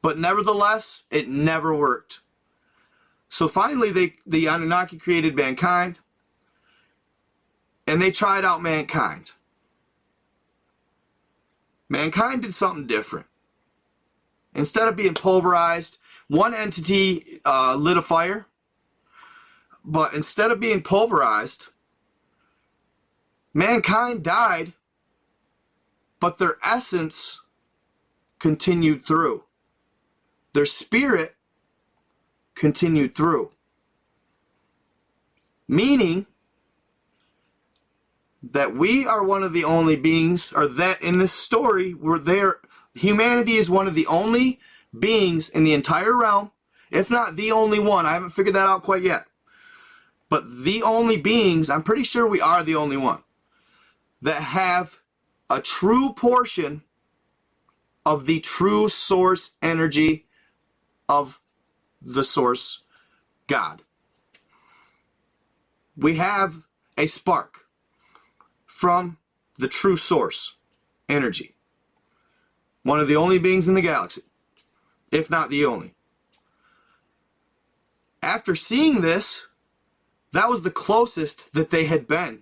But nevertheless, it never worked. So finally, the Anunnaki created mankind, and they tried out mankind. Mankind did something different. Instead of being pulverized, one entity lit a fire, but instead of being pulverized, mankind died, but their essence continued through. Their spirit continued through. Meaning that we are one of the only beings, or that in this story, humanity is one of the only beings in the entire realm. if not the only one. I haven't figured that out quite yet. But the only beings, I'm pretty sure we are the only one, that have a true portion of the true source energy of the source God. We have a spark from the true source energy. One of the only beings in the galaxy, if not the only. After seeing this, that was the closest that they had been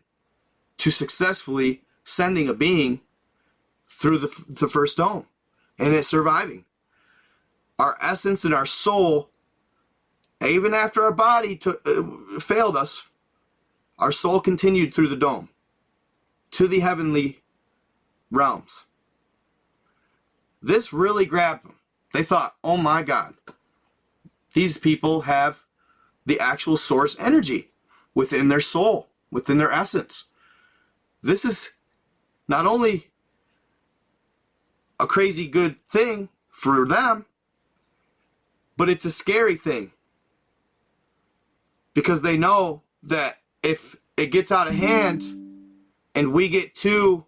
to successfully sending a being through the first dome and it surviving. Our essence and our soul, even after our body failed us, our soul continued through the dome to the heavenly realms. This really grabbed them. They thought, oh my God, these people have the actual source energy within their soul, within their essence. This is not only a crazy good thing for them, but it's a scary thing. Because they know that if it gets out of hand and we get too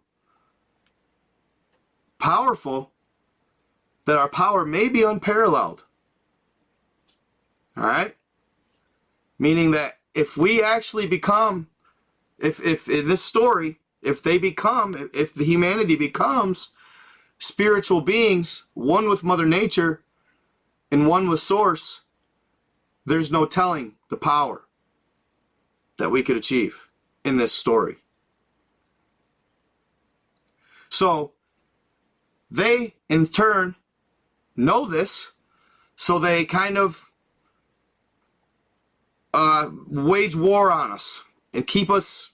powerful, that our power may be unparalleled. All right? Meaning that if we actually become, if in this story, if the humanity becomes spiritual beings, one with Mother Nature and one with Source, there's no telling the power that we could achieve in this story. So they, in turn, know this, so they kind of wage war on us and keep us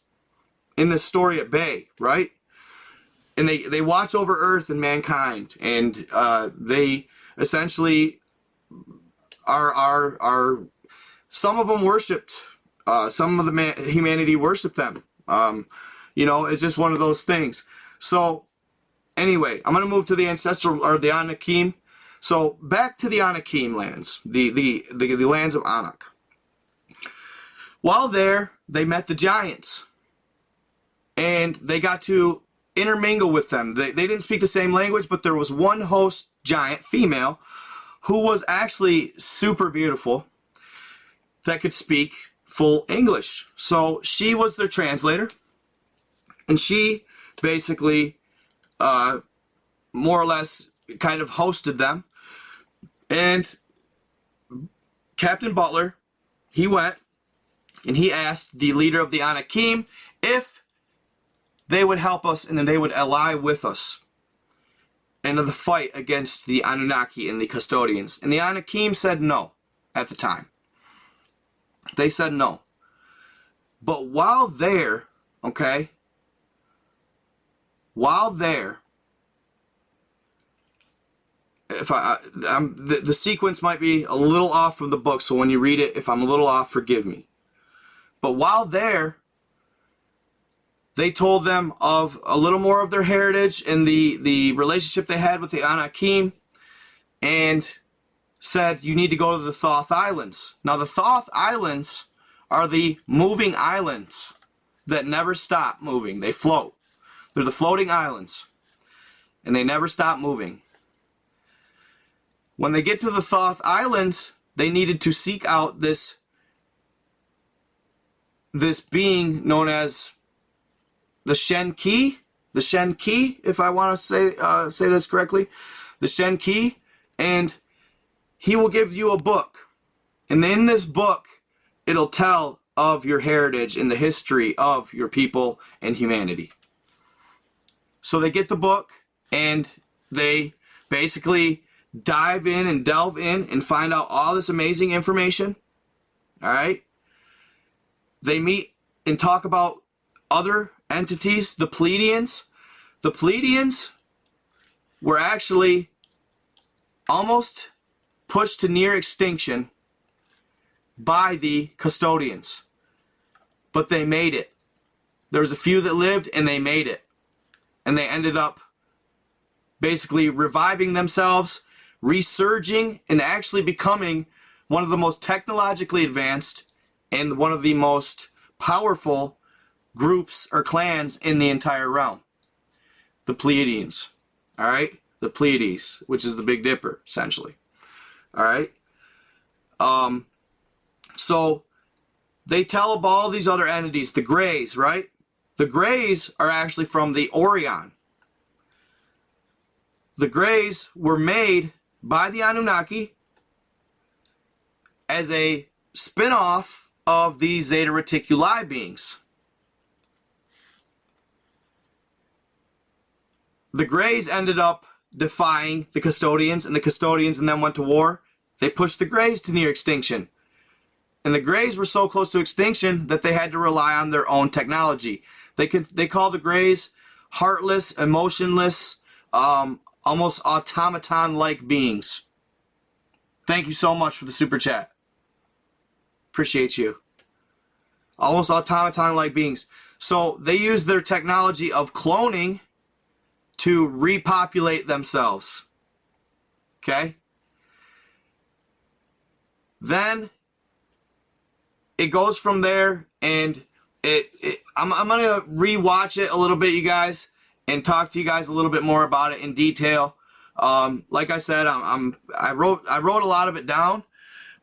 in this story at bay, right? And they watch over Earth and mankind, and they essentially are some of them worshipped, some of the humanity worshipped them. You know, it's just one of those things. So anyway, I'm going to move to the ancestral, or the Anakim. So back to the Anakim lands, the lands of Anak. While there, they met the giants, and they got to intermingle with them. They didn't speak the same language, but there was one host giant, female, who was actually super beautiful, that could speak full English. So she was their translator, and she basically more or less kind of hosted them. And Captain Butler, he went and he asked the leader of the Anakim if they would help us and then they would ally with us in the fight against the Anunnaki and the custodians. And the Anakim said no at the time. They said no. But while there, okay, while there, if the sequence might be a little off from the book, so when you read it, if I'm a little off, forgive me. But while there, they told them of a little more of their heritage and the relationship they had with the Anakim, and said, you need to go to the Thoth Islands. Now, the Thoth Islands are the moving islands that never stop moving. They float. They're the floating islands, and they never stop moving. When they get to the Thoth Islands, they needed to seek out this being known as the Shen-Ki, if I want to say this correctly, the Shen-Ki, and he will give you a book. And in this book, it'll tell of your heritage and the history of your people and humanity. So they get the book, and they basically dive in and delve in and find out all this amazing information. All right? They meet and talk about other entities, the Pleiadians. The Pleiadians were actually almost pushed to near extinction by the custodians. But they made it. There was a few that lived, and they made it. And they ended up basically reviving themselves, resurging, and actually becoming one of the most technologically advanced and one of the most powerful groups or clans in the entire realm. The Pleiadians. Alright? The Pleiades, which is the Big Dipper, essentially. Alright? So, they tell of all these other entities, the Greys, right? The Greys are actually from the Orion. The Greys were made by the Anunnaki as a spin-off of the Zeta Reticuli beings. The Greys ended up defying the Custodians, and the Custodians and then went to war. They pushed the Greys to near extinction. And the Greys were so close to extinction that they had to rely on their own technology. They call the Greys heartless, emotionless, almost automaton-like beings. Thank you so much for the super chat. Appreciate you. Almost automaton-like beings. So they use their technology of cloning to repopulate themselves. Okay? Then it goes from there, and I'm going to rewatch it a little bit, you guys, and talk to you guys a little bit more about it in detail. Like I said, I wrote a lot of it down,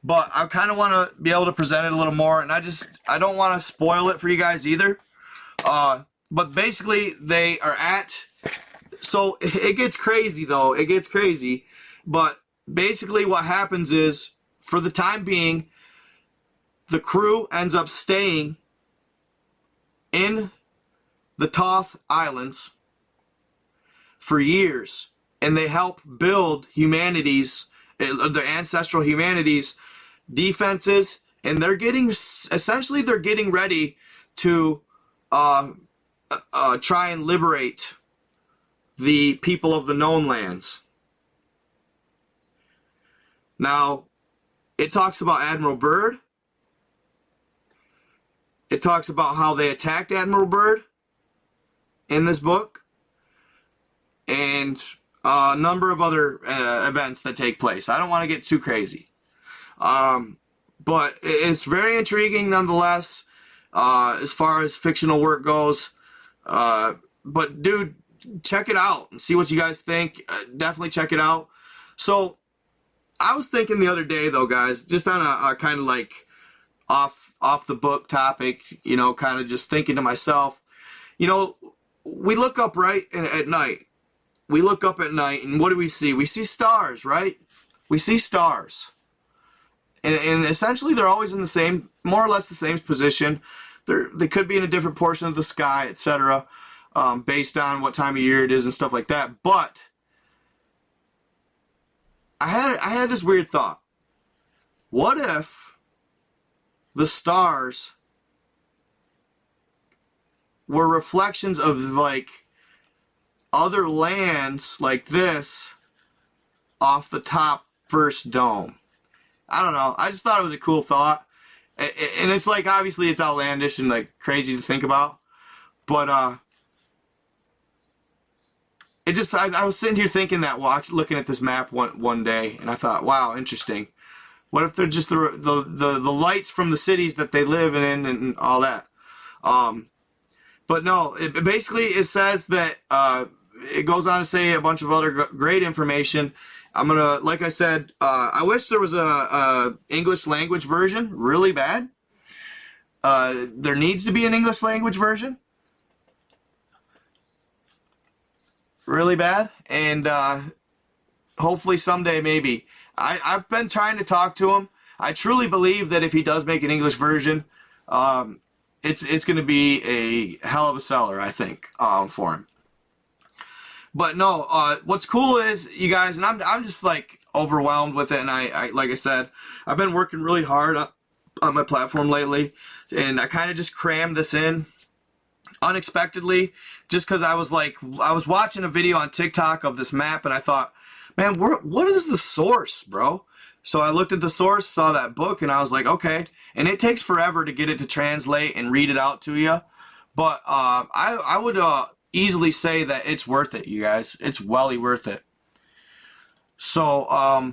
but I kind of want to be able to present it a little more, and I don't want to spoil it for you guys either. But basically, they are at, so it gets crazy though. It gets crazy, but basically what happens is, for the time being, the crew ends up staying in the Thoth Islands for years, and they help build humanity's, the ancestral humanity's defenses, and they're getting, essentially they're getting ready to try and liberate the people of the known lands. Now, it talks about Admiral Byrd. It talks about how they attacked Admiral Byrd in this book, and a number of other events that take place. I don't want to get too crazy, but it's very intriguing nonetheless, as far as fictional work goes. But dude, check it out and see what you guys think. Definitely check it out. So I was thinking the other day though, guys, just on a kind of like off the book topic, you know, kind of just thinking to myself, you know, we look up at night. We look up at night, and what do we see? We see stars, right? We see stars. And essentially they're always in the same, more or less the same position. They could be in a different portion of the sky, etc., based on what time of year it is and stuff like that. But I had this weird thought. What if the stars were reflections of like other lands like this off the top first dome? I don't know. I just thought it was a cool thought. And it's like, obviously it's outlandish and like crazy to think about. But it just, I was sitting here thinking that, looking at this map one day, and I thought, wow, interesting. What if they're just the lights from the cities that they live in and all that? But no, it says that, it goes on to say a bunch of other great information. I'm gonna, like I said, I wish there was a English language version, really bad. There needs to be an English language version, really bad, and hopefully someday maybe. I've been trying to talk to him. I truly believe that if he does make an English version, it's going to be a hell of a seller, I think, for him. But no, what's cool is, you guys, and I'm just like overwhelmed with it, and I like I said, I've been working really hard on my platform lately, and I kind of just crammed this in unexpectedly, just because I was watching a video on TikTok of this map, and I thought, man, what is the source, bro? So I looked at the source, saw that book, and I was like, okay. And it takes forever to get it to translate and read it out to you, but I would easily say that it's worth it, you guys. It's welly worth it. So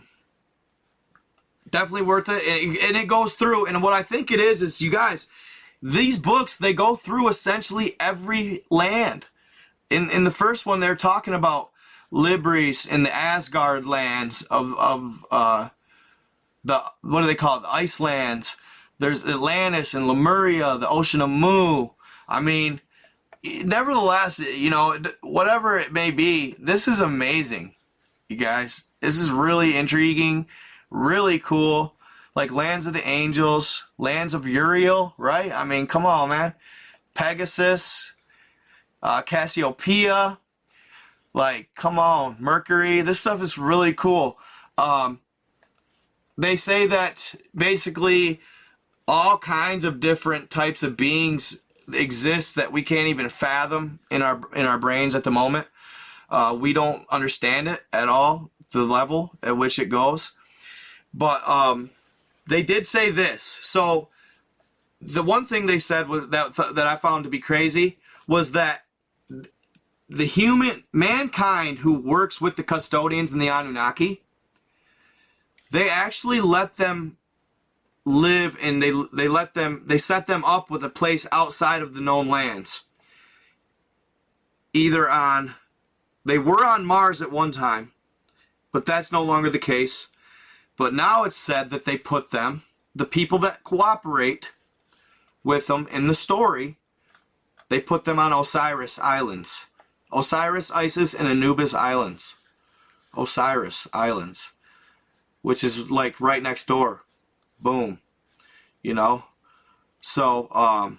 Definitely worth it. And it goes through, and what I think it is you guys, these books, they go through essentially every land. In the first one, they're talking about Libris and the Asgard lands of the, what do they call it, the Icelands. There's Atlantis and Lemuria, the Ocean of Mu. I mean, nevertheless, you know, whatever it may be, this is amazing, you guys. This is really intriguing, really cool. Like Lands of the Angels, Lands of Uriel, right? I mean, come on, man. Pegasus, Cassiopeia, like, come on, Mercury. This stuff is really cool. They say that basically all kinds of different types of beings exist that we can't even fathom in our brains at the moment. We don't understand it at all, the level at which it goes. But they did say this. So the one thing they said was that I found to be crazy was that the mankind who works with the custodians and the Anunnaki, they actually let them live, and they set them up with a place outside of the known lands. They were on Mars at one time, but that's no longer the case. But now it's said that they put them, the people that cooperate with them in the story, they put them on Osiris Islands. Osiris, Isis, and Anubis Islands. Osiris Islands. Which is like right next door. Boom. You know? So,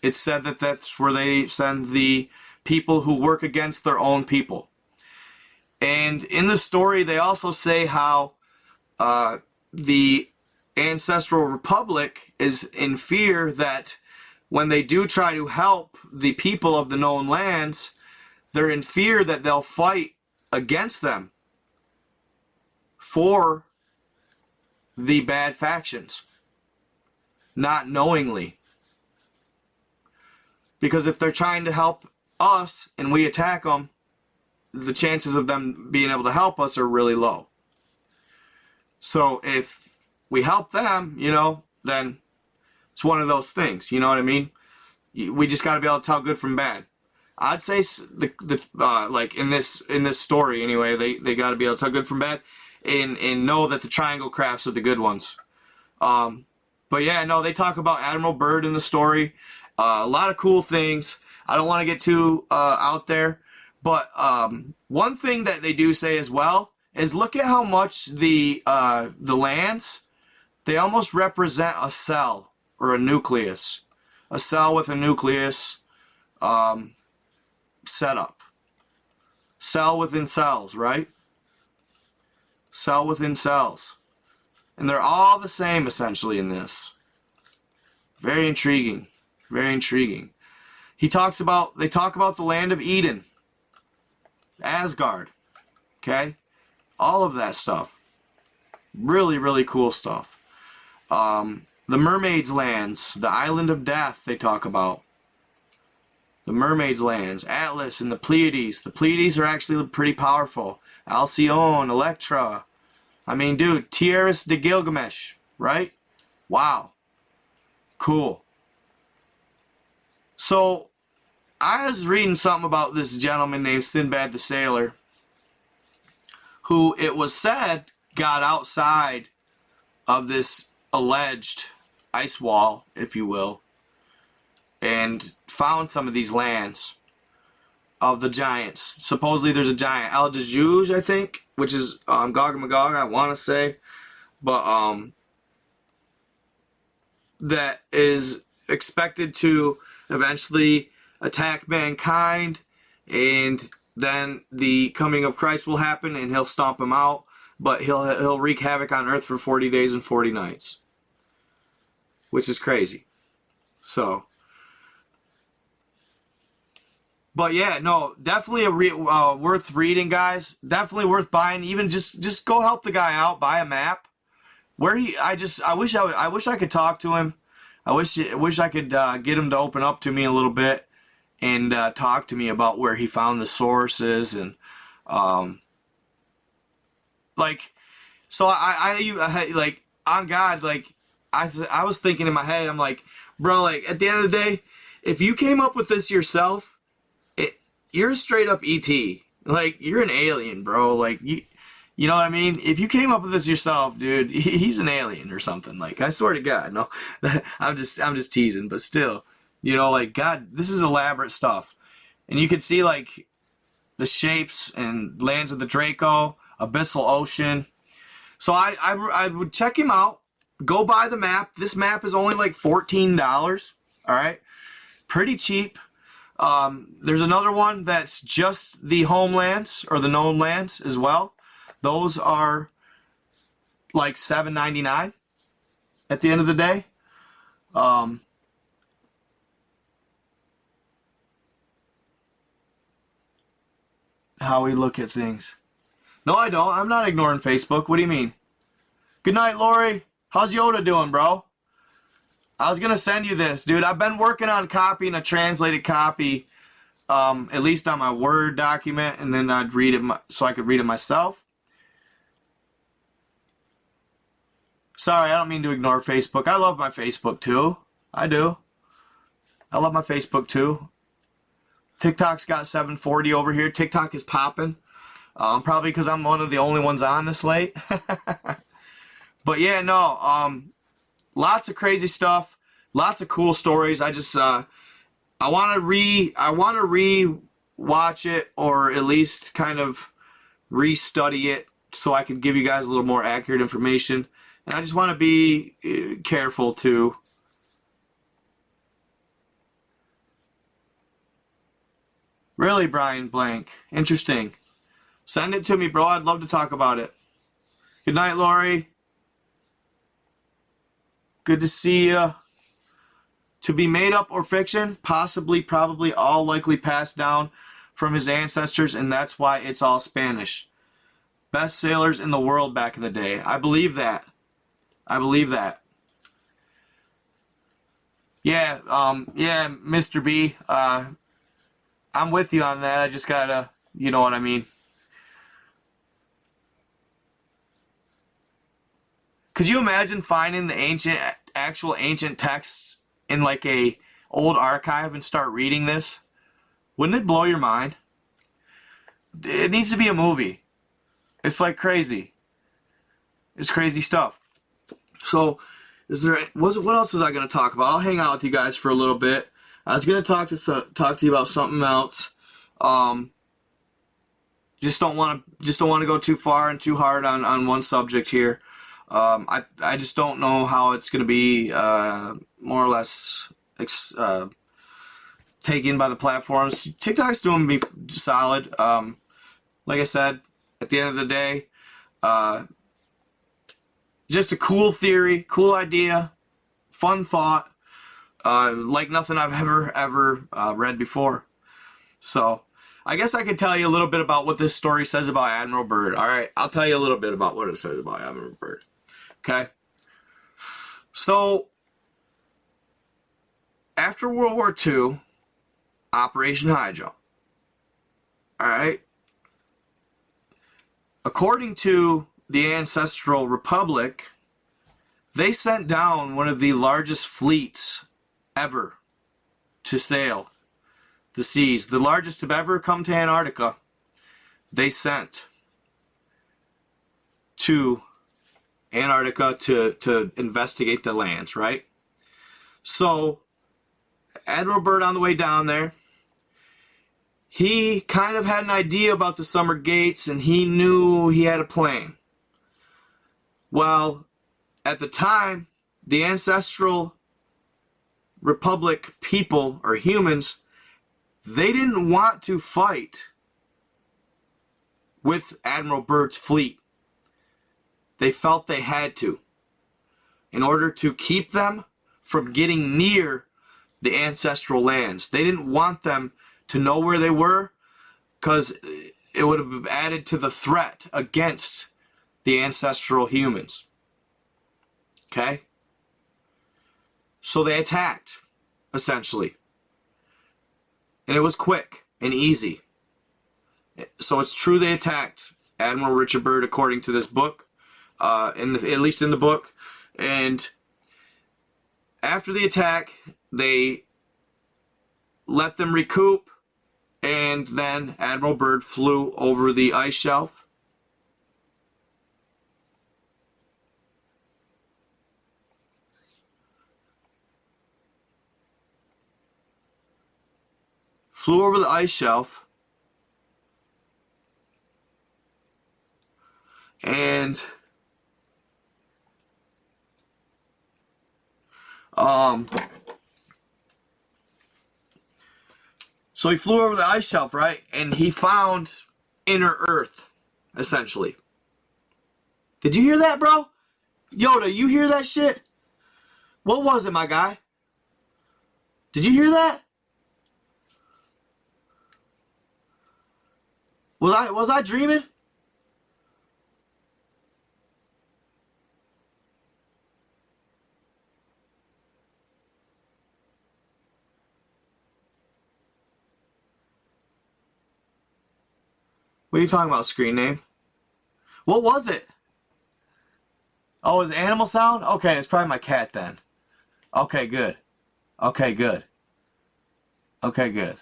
it's said that that's where they send the people who work against their own people. And in the story, they also say how the Ancestral Republic is in fear that when they do try to help the people of the known lands, they're in fear that they'll fight against them for the bad factions, not knowingly. Because if they're trying to help us and we attack them, the chances of them being able to help us are really low. So if we help them, you know, then it's one of those things. You know what I mean? We just got to be able to tell good from bad. I'd say like in this story anyway, they got to be able to tell good from bad, and know that the triangle crafts are the good ones. But yeah, no, they talk about Admiral Byrd in the story. A lot of cool things. I don't want to get too out there, but one thing that they do say as well is look at how much the lands, they almost represent a cell or a nucleus. A cell with a nucleus setup. Cell within cells, right? Cell within cells. And they're all the same essentially in this. Very intriguing. Very intriguing. They talk about the land of Eden. Asgard. Okay? All of that stuff. Really, really cool stuff. The Mermaids' lands, the Island of Death they talk about. The Mermaids' lands, Atlas and the Pleiades. The Pleiades are actually pretty powerful. Alcyone, Electra. I mean, dude, Tiaris de Gilgamesh, right? Wow. Cool. So, I was reading something about this gentleman named Sinbad the Sailor, who it was said got outside of this alleged ice wall, if you will, and found some of these lands of the giants. Supposedly there's a giant, El Dejouge, I think, which is Gog and Magog, I want to say, but that is expected to eventually attack mankind, and then the coming of Christ will happen and he'll stomp him out, but he'll wreak havoc on earth for 40 days and 40 nights, which is crazy. So, but yeah, no, definitely worth reading, guys. Definitely worth buying. Even just go help the guy out. Buy a map. I wish I could talk to him. I wish I could get him to open up to me a little bit and talk to me about where he found the sources, and like So I like, on God, like, I was thinking in my head, I'm like, bro, like, at the end of the day, if you came up with this yourself, you're straight up ET. Like, you're an alien, bro. Like, you know what I mean? If you came up with this yourself, dude, he's an alien or something. Like, I swear to God, no, I'm just teasing, but still, you know, like, God, this is elaborate stuff. And you can see, like, the shapes and lands of the Draco, abyssal ocean. So I would check him out. Go buy the map. This map is only like $14. All right, pretty cheap. There's another one that's just the homelands or the known lands as well. Those are like $7.99 at the end of the day. How we look at things. No, I don't. I'm not ignoring Facebook. What do you mean? Good night, Lori. How's Yoda doing, bro? I was going to send you this, dude. I've been working on copying a translated copy, at least on my Word document, and then I'd read it so I could read it myself. Sorry, I don't mean to ignore Facebook. I love my Facebook, too. I do. I love my Facebook, too. TikTok's got 740 over here. TikTok is popping. Probably because I'm one of the only ones on this late. But yeah, no. Lots of crazy stuff. Lots of cool stories. I just I want to re-watch it, or at least kind of re-study it so I can give you guys a little more accurate information. And I just want to be careful too. Really, Brian Blank. Interesting. Send it to me, bro. I'd love to talk about it. Good night, Lori. Good to see you. To be made up or fiction, possibly, probably, all likely passed down from his ancestors, and that's why it's all Spanish. Best sailors in the world back in the day. I believe that. I believe that. Yeah, yeah, Mr. B. I'm with you on that. I just gotta, you know what I mean. Could you imagine finding the actual ancient texts in like a old archive and start reading this? Wouldn't it blow your mind? It needs to be a movie. It's like crazy. It's crazy stuff. So, what else was I going to talk about? I'll hang out with you guys for a little bit. I was going to talk to you about something else. Just don't want to go too far and too hard on one subject here. I just don't know how it's going to be more or less taken by the platforms. TikTok's doing me solid. Like I said, at the end of the day, just a cool theory, cool idea, fun thought, like nothing I've ever read before. So I guess I could tell you a little bit about what this story says about Admiral Byrd. All right, I'll tell you a little bit about what it says about Admiral Byrd. Okay. So after World War II, Operation High Jump. All right. According to the Ancestral Republic, they sent down one of the largest fleets ever to sail the seas. The largest to ever come to Antarctica, they sent to Antarctica to investigate the lands, right? So, Admiral Byrd on the way down there, he kind of had an idea about the summer gates, and he knew he had a plan. Well, at the time, the Ancestral Republic people, or humans, they didn't want to fight with Admiral Byrd's fleet. They felt they had to, in order to keep them from getting near the ancestral lands. They didn't want them to know where they were, because it would have added to the threat against the ancestral humans. Okay? So they attacked, essentially. And it was quick and easy. So it's true they attacked Admiral Richard Byrd according to this book. at least in the book. And after the attack, they let them recoup, and then Admiral Byrd flew over the ice shelf. Flew over the ice shelf, and so he flew over the ice shelf, right? And he found inner Earth, essentially. Did you hear that, bro? Yoda, you hear that shit? What was it, my guy? Did you hear that? Was I dreaming? What are you talking about, screen name? What was it? Oh, it was animal sound? Okay, it's probably my cat then. Okay, good. Okay, good. Okay, good.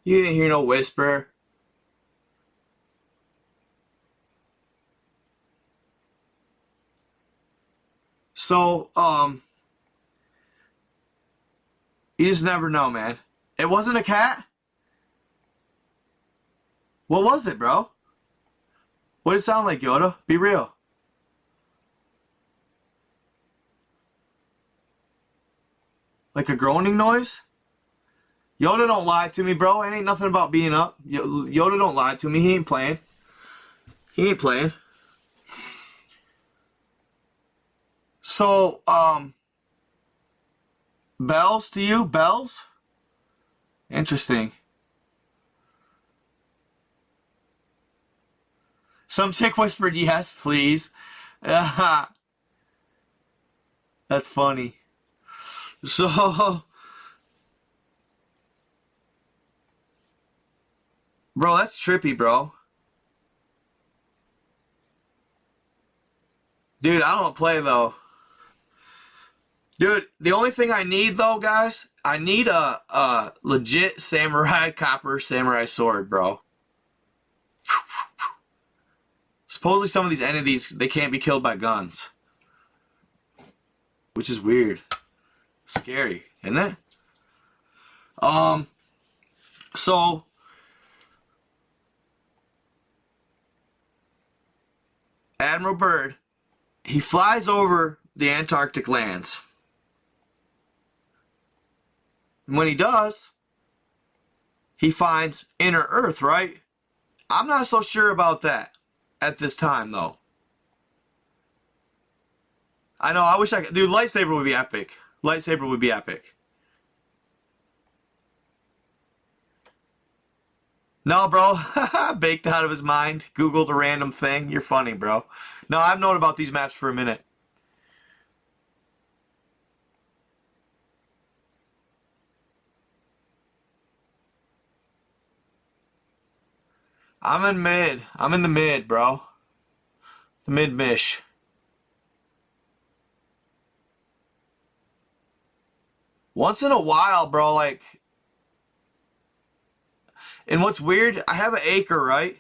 You didn't hear no whisper. So, you just never know, man. It wasn't a cat? What was it, bro? What did it sound like, Yoda? Be real. Like a groaning noise? Yoda don't lie to me, bro. It ain't nothing about being up. Yoda don't lie to me. He ain't playing. He ain't playing. So, bells to you? Bells? Interesting. Some chick whispered, yes, please. That's funny. So, bro, that's trippy, bro. Dude, I don't play, though. Dude, the only thing I need, though, guys, I need a legit samurai, copper samurai sword, bro. Supposedly some of these entities, they can't be killed by guns. Which is weird. Scary, isn't it? So Admiral Byrd, he flies over the Antarctic lands. And when he does, he finds inner Earth, right? I'm not so sure about that at this time, though. I know, I wish I could. Dude, lightsaber would be epic. Lightsaber would be epic. No, bro. Baked out of his mind. Googled a random thing. You're funny, bro. No, I've known about these maps for a minute. I'm in mid. I'm in the mid, bro. The mid-mish. Once in a while, bro, like... And what's weird, I have an acre, right?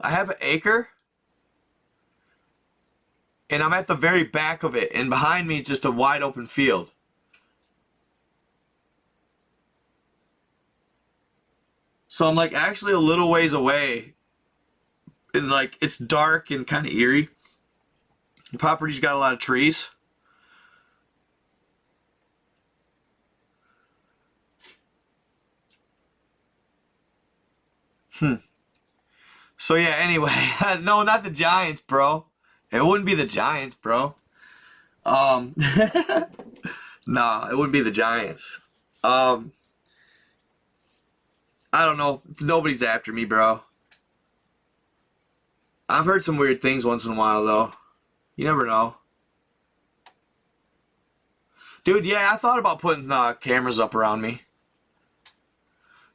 I have an acre. And I'm at the very back of it. And behind me is just a wide open field. So I'm like actually a little ways away. And like it's dark and kind of eerie. The property's got a lot of trees. So yeah, anyway. No, not the Giants, bro. It wouldn't be the Giants, bro. Nah, it wouldn't be the Giants. I don't know. Nobody's after me, bro. I've heard some weird things once in a while, though. You never know. Dude, yeah, I thought about putting cameras up around me.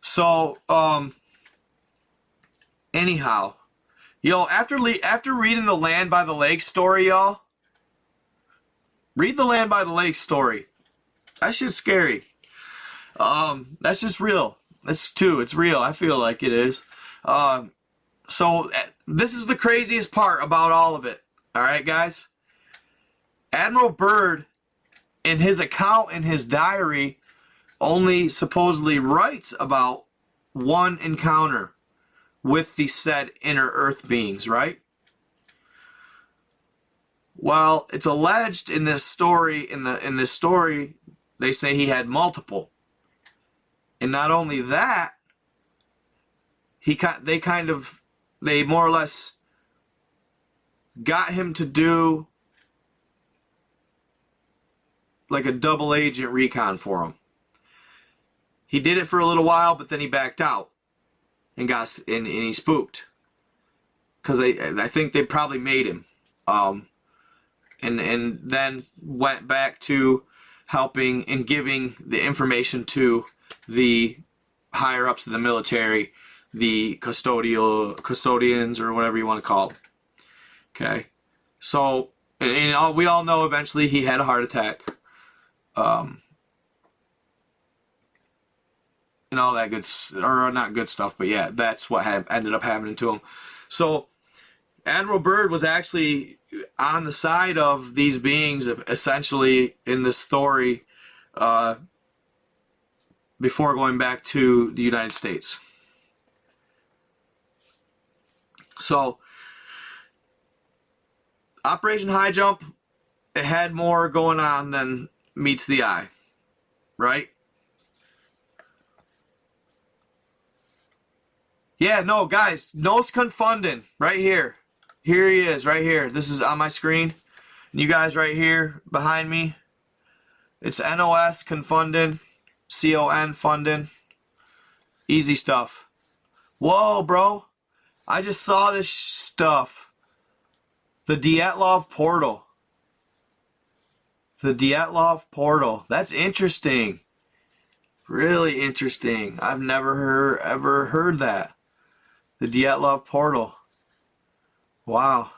So, anyhow. Yo, after reading the Land by the Lake story, y'all, read the Land by the Lake story. That shit's scary. That's just real. It's real. I feel like it is. So this is the craziest part about all of it. All right, guys. Admiral Byrd, in his account in his diary, only supposedly writes about one encounter with the said inner Earth beings, right? Well, it's alleged in this story, they say he had multiple. And not only that, they more or less got him to do like a double agent recon for him. He did it for a little while, but then he backed out and he spooked, because I think they probably made him, and then went back to helping and giving the information to the higher ups of the military, the custodians, or whatever you want to call them. Okay, so and we all know eventually he had a heart attack, and all that good, or not good stuff, but yeah, that's what ended up happening to him. So Admiral Byrd was actually on the side of these beings, essentially, in this story, before going back to the United States. So Operation High Jump, it had more going on than meets the eye, right? Yeah, no, guys, Nos Confunden, right here. Here he is, right here. This is on my screen. And you guys right here behind me. It's NOS Confunden, C-O-N Funden. Easy stuff. Whoa, bro. I just saw this stuff. The Dyatlov portal. The Dyatlov portal. That's interesting. Really interesting. I've never ever heard that. The Dyatlov portal. Wow.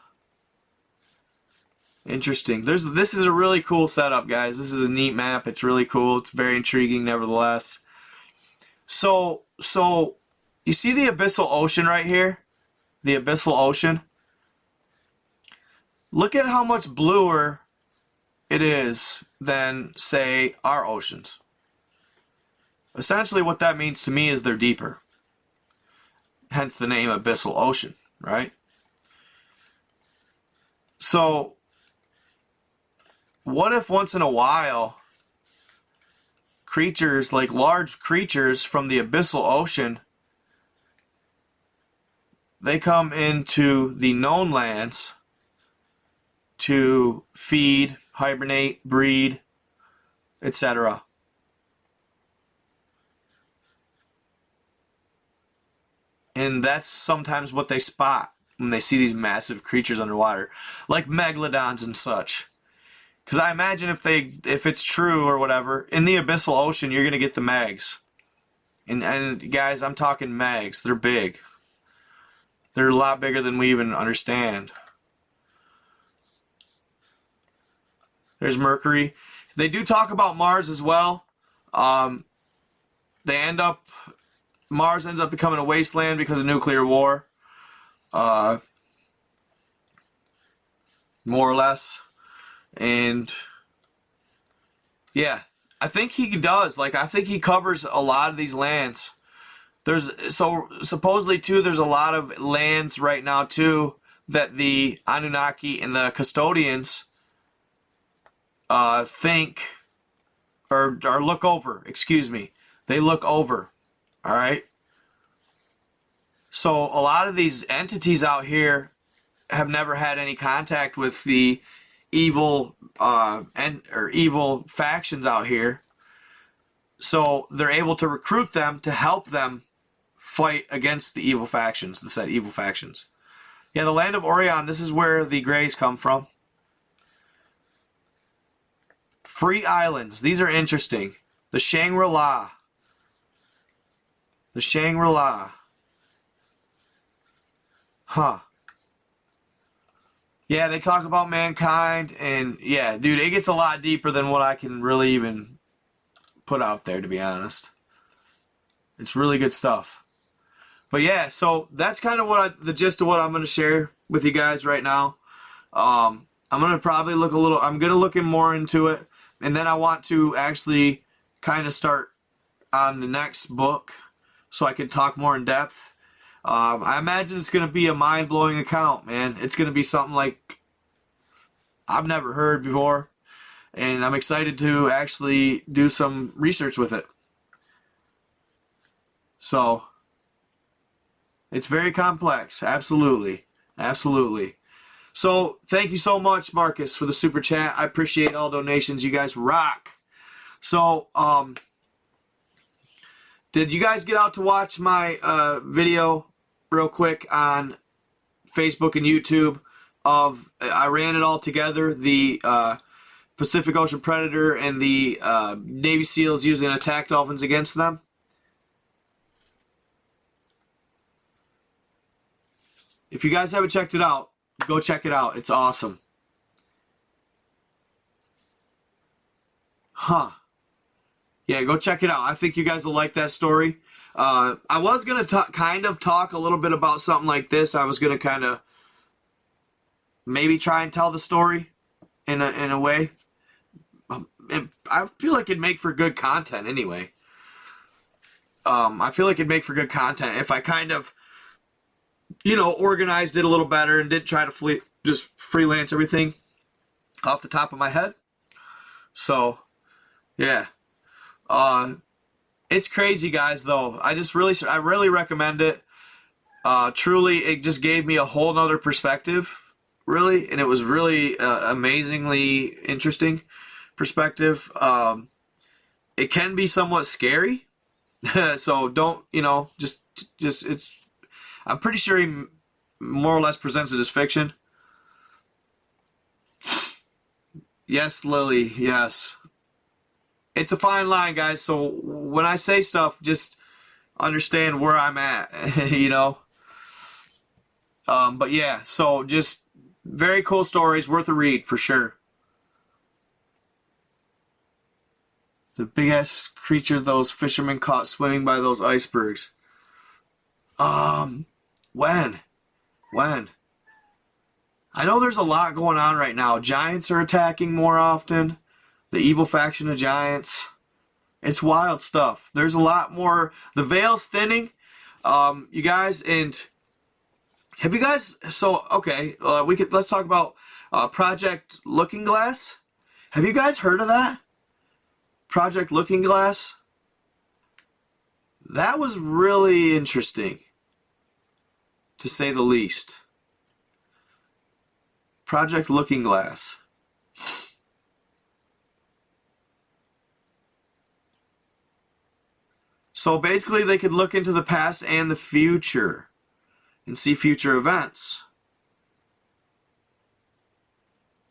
Interesting. This is a really cool setup, guys. This is a neat map. It's really cool. It's very intriguing, nevertheless. So you see the abyssal ocean right here? The abyssal ocean? Look at how much bluer it is than, say, our oceans. Essentially what that means to me is they're deeper. Hence the name abyssal ocean, right? So what if once in a while creatures, like large creatures from the abyssal ocean, they come into the known lands to feed, hibernate, breed, etc. And that's sometimes what they spot when they see these massive creatures underwater, like megalodons and such. Because I imagine if it's true or whatever, in the abyssal ocean, you're going to get the mags. And guys, I'm talking mags. They're big. They're a lot bigger than we even understand. There's Mercury. They do talk about Mars as well. Mars ends up becoming a wasteland because of nuclear war. More or less. And yeah, I think he does. Like, I think he covers a lot of these lands. Supposedly too, there's a lot of lands right now too that the Anunnaki and the custodians think or look over. Excuse me. They look over. All right. So a lot of these entities out here have never had any contact with the evil evil factions out here. So they're able to recruit them to help them fight against the evil factions, the said evil factions. Yeah, the land of Orion, this is where the Greys come from. Free islands, these are interesting. The Shangri-La. The Shangri-La. Huh. Yeah, they talk about mankind, and yeah, dude, it gets a lot deeper than what I can really even put out there, to be honest. It's really good stuff. But yeah, so that's kind of the gist of what I'm going to share with you guys right now. I'm going to probably I'm going to look more into it, and then I want to actually kind of start on the next book so I can talk more in depth. I imagine it's going to be a mind-blowing account, man. It's going to be something like I've never heard before, and I'm excited to actually do some research with it. So, it's very complex. Absolutely. Absolutely. So, thank you so much, Marcus, for the super chat. I appreciate all donations. You guys rock. So, did you guys get out to watch my video real quick on Facebook and YouTube I ran it all together, the Pacific Ocean Predator and the Navy SEALs using attack dolphins against them? If you guys haven't checked it out, go check it out. It's awesome. Huh. Yeah, go check it out. I think you guys will like that story. I was going to kind of talk a little bit about something like this. I was going to kind of maybe try and tell the story in a way. I feel like it'd make for good content anyway. I feel like it'd make for good content if I kind of, organized it a little better and didn't try to just freelance everything off the top of my head. So, yeah. It's crazy, guys, though. I really recommend it. Truly, it just gave me a whole nother perspective, really, and it was really amazingly interesting perspective. It can be somewhat scary, so don't, just it's. I'm pretty sure he more or less presents it as fiction. Yes, Lily, yes. It's a fine line, guys, so when I say stuff, just understand where I'm at, But yeah, so just very cool stories, worth a read for sure. The big-ass creature those fishermen caught swimming by those icebergs. When? I know there's a lot going on right now. Giants are attacking more often. The evil faction of giants. It's wild stuff. There's a lot more. The veil's thinning. You guys, and have you guys? So okay, let's talk about Project Looking Glass. Have you guys heard of that? Project Looking Glass. That was really interesting, to say the least. Project Looking Glass. So basically they could look into the past and the future and see future events.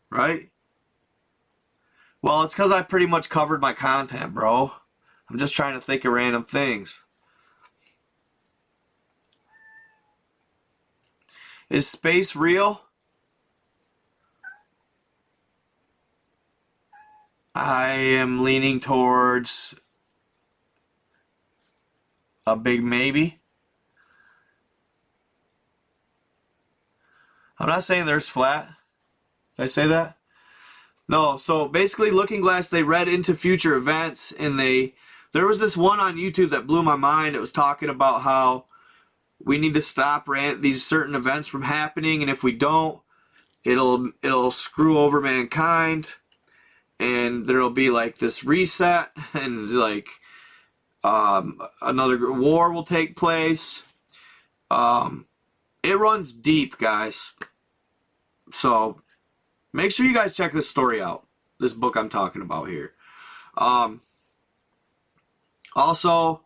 Right? Well, it's because I pretty much covered my content, bro. I'm just trying to think of random things. Is space real? I am leaning towards a big maybe. I'm not saying there's flat. Did I say that? No, so basically Looking Glass, they read into future events, and there was this one on YouTube that blew my mind. It was talking about how we need to stop these certain events from happening, and if we don't, it'll screw over mankind, and there'll be like this reset, and like another war will take place. It runs deep, guys. So make sure you guys check this story out. This book I'm talking about here. Also,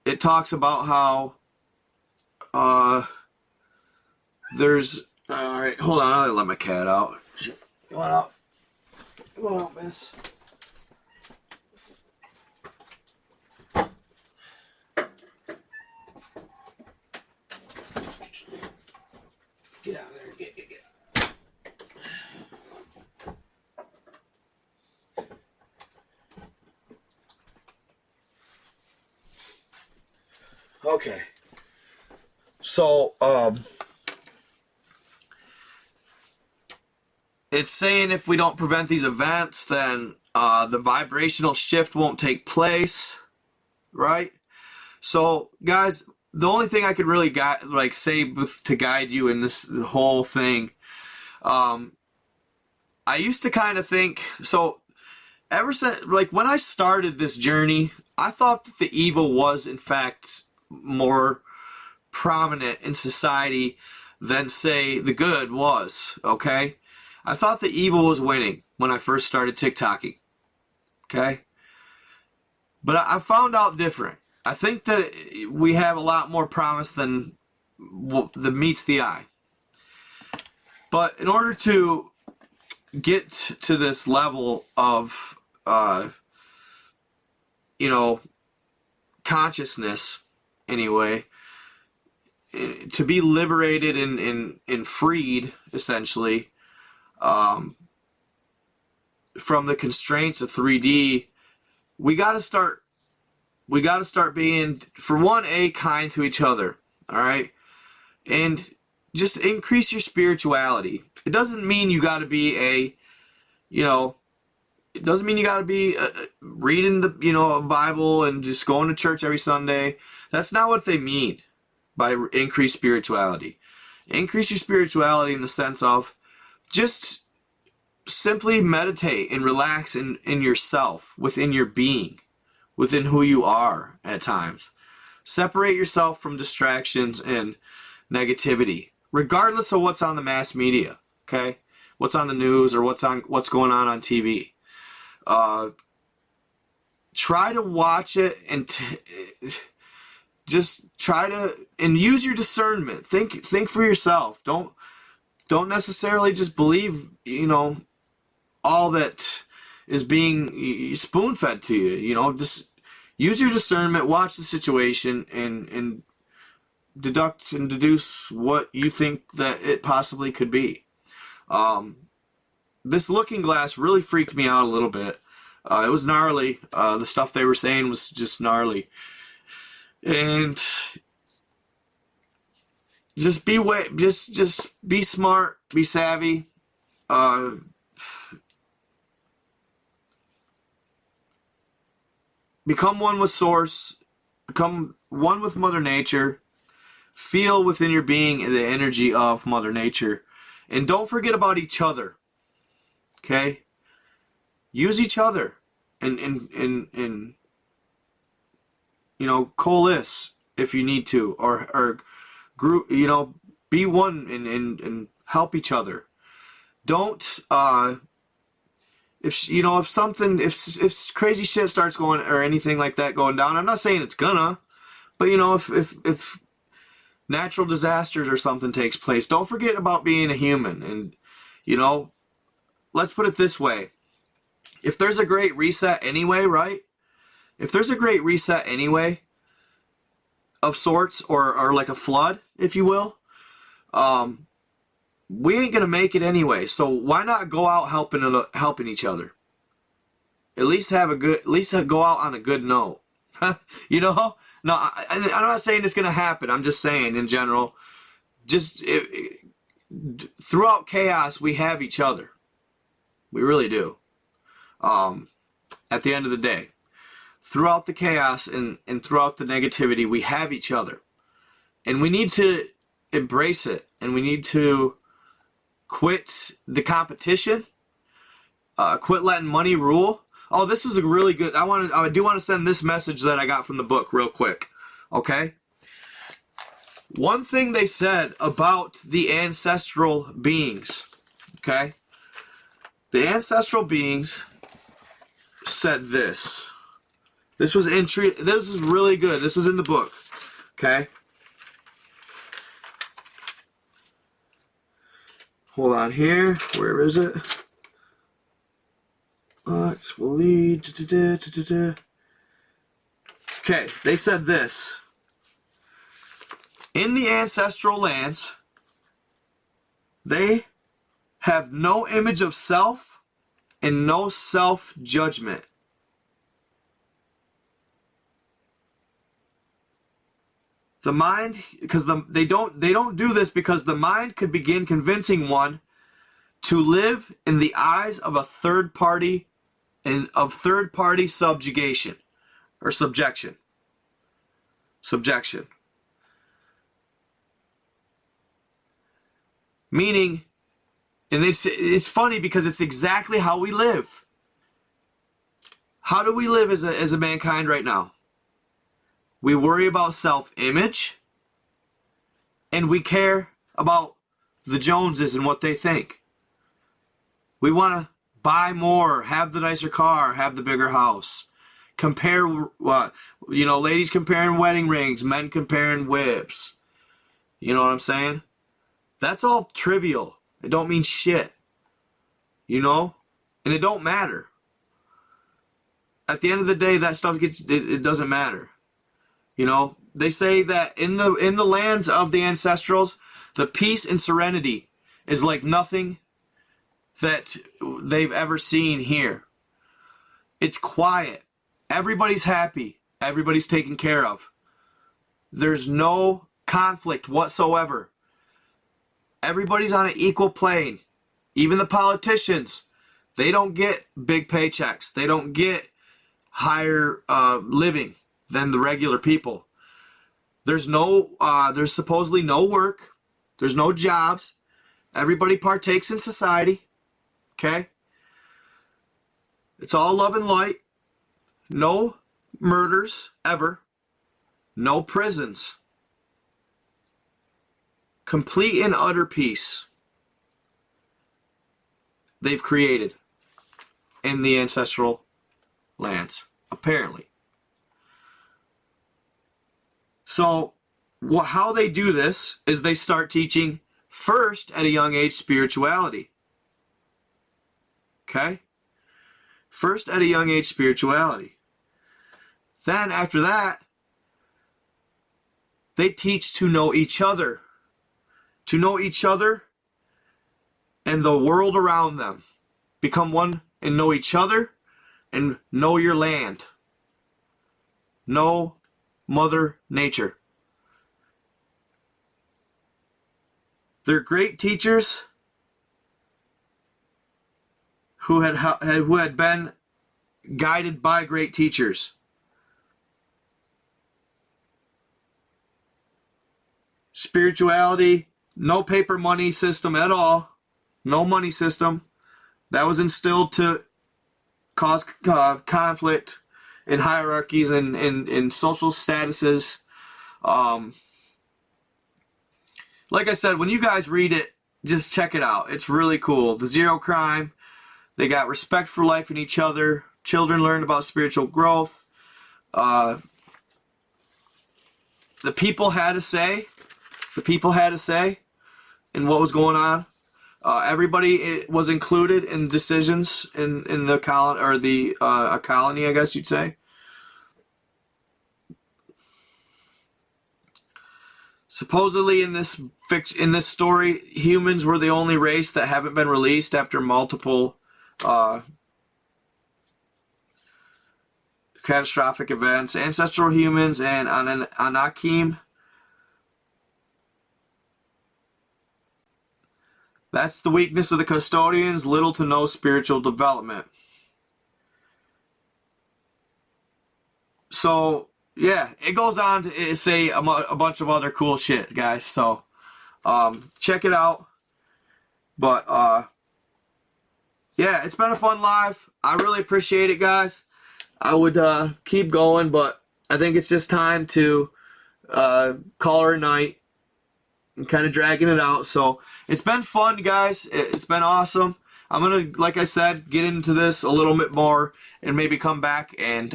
it talks about how there's... Alright, hold on. I'll let my cat out. You want out? You want out, miss? Get out of there. Get. Okay. So, it's saying if we don't prevent these events, then the vibrational shift won't take place, right? So, guys, the only thing I could really say to guide you in this whole thing, I used to kind of think, so ever since, like when I started this journey, I thought that the evil was in fact more prominent in society than, say, the good was, okay? I thought the evil was winning when I first started TikToking, okay? But I found out different. I think that we have a lot more promise than meets the eye. But in order to get to this level of, consciousness, anyway, to be liberated and freed, essentially, from the constraints of 3D, we got to start being, for one, kind to each other, all right? And just increase your spirituality. It doesn't mean you got to be it doesn't mean you got to be reading a Bible and just going to church every Sunday. That's not what they mean by increased spirituality. Increase your spirituality in the sense of just simply meditate and relax in yourself, within your being, within who you are at times. Separate yourself from distractions and negativity, regardless of what's on the mass media, okay? What's on the news or what's going on TV. Try to watch it and just try to use your discernment. Think for yourself. Don't necessarily just believe, all that is being spoon-fed to you. Just use your discernment, watch the situation, and deduct and deduce what you think that it possibly could be. This looking glass really freaked me out a little bit. It was gnarly. The stuff they were saying was just gnarly. And just be smart, be savvy. Become one with Source. Become one with Mother Nature. Feel within your being the energy of Mother Nature. And don't forget about each other. Okay? Use each other and coalesce if you need to, or group, be one and help each other. Don't if crazy shit starts going or anything like that going down, I'm not saying it's gonna, but if natural disasters or something takes place, don't forget about being a human. And let's put it this way. If there's a great reset anyway, right? If there's a great reset anyway, of sorts, or like a flood, if you will, we ain't gonna make it anyway. So why not go out helping each other? At least go out on a good note. No, I'm not saying it's gonna happen. I'm just saying in general, throughout chaos, we have each other. We really do. At the end of the day, throughout the chaos and throughout the negativity, we have each other. And we need to embrace it. And we need to quit the competition. Quit letting money rule. Oh, this is a really good... I do want to send this message that I got from the book real quick. Okay? One thing they said about the ancestral beings. Okay? The ancestral beings said this. This was really good. This was in the book. Okay? Hold on here. Where is it? Will lead. Okay, they said this. In the ancestral lands, they have no image of self and no self-judgment. The mind, because they don't do this because the mind could begin convincing one to live in the eyes of a third party and of third party subjugation or subjection. Meaning, and it's funny because it's exactly how we live. How do we live as a mankind right now? We worry about self-image, and we care about the Joneses and what they think. We want to buy more, have the nicer car, have the bigger house. Compare, ladies comparing wedding rings, men comparing whips. You know what I'm saying? That's all trivial. It don't mean shit. You know? And it don't matter. At the end of the day, that stuff it doesn't matter. You know, they say that in the lands of the ancestrals, the peace and serenity is like nothing that they've ever seen here. It's quiet. Everybody's happy. Everybody's taken care of. There's no conflict whatsoever. Everybody's on an equal plane. Even the politicians, they don't get big paychecks. They don't get higher living than the regular people. There's supposedly no work. There's no jobs. Everybody partakes in society. Okay? It's all love and light. No murders ever. No prisons. Complete and utter peace they've created in the ancestral lands, apparently. So, how they do this is they start teaching first at a young age spirituality. Okay? First at a young age spirituality. Then after that, they teach to know each other. To know each other and the world around them. Become one and know each other and know your land. Know Mother Nature. They're great teachers who had been guided by great teachers. Spirituality, no paper money system at all. No money system. That was instilled to cause conflict in hierarchies and in social statuses. Like I said, when you guys read it, just check it out. It's really cool. The zero crime. They got respect for life and each other. Children learn about spiritual growth. The people had a say. The people had a say in what was going on. Everybody was included in decisions in the colony, or a colony, I guess you'd say. Supposedly in this story, humans were the only race that haven't been released after multiple catastrophic events. Ancestral humans and Anakim. That's the weakness of the custodians, little to no spiritual development. So, yeah, it goes on to say a bunch of other cool shit, guys. So, check it out. But, yeah, it's been a fun live. I really appreciate it, guys. I would keep going, but I think it's just time to call her a night. I'm kind of dragging it out. So it's been fun, guys. It's been awesome. I'm going to, like I said, get into this a little bit more and maybe come back and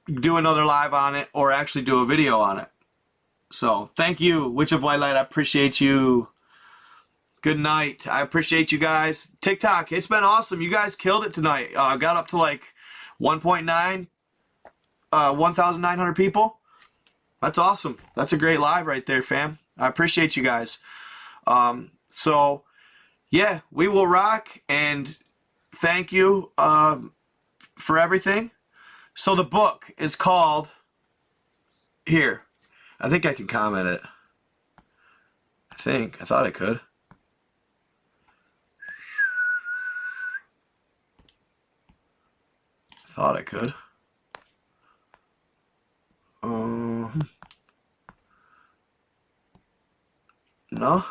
do another live on it, or actually do a video on it. So thank you, Witch of White Light. I appreciate you. Good night. I appreciate you guys. TikTok, it's been awesome. You guys killed it tonight. Got up to like 1.9, 1,900 people. That's awesome. That's a great live right there, fam. I appreciate you guys. So, yeah, we will rock, and thank you for everything. So the book is called here. I think I can comment it. I thought I could. Thought I could. No?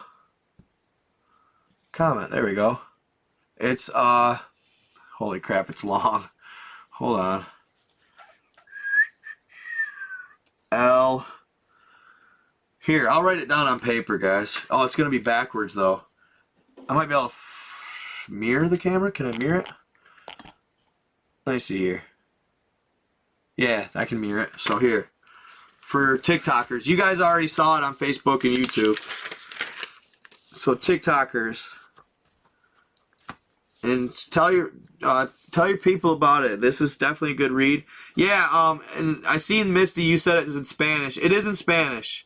Comment, there we go. It's, holy crap, it's long. Hold on. L. Here, I'll write it down on paper, guys. Oh, it's going to be backwards, though. I might be able to mirror the camera. Can I mirror it? Let me see here. Yeah, I can mirror it. So here. For TikTokers. You guys already saw it on Facebook and YouTube. So TikTokers. And tell your people about it. This is definitely a good read. Yeah, and I seen Misty, you said it was in Spanish. It is in Spanish.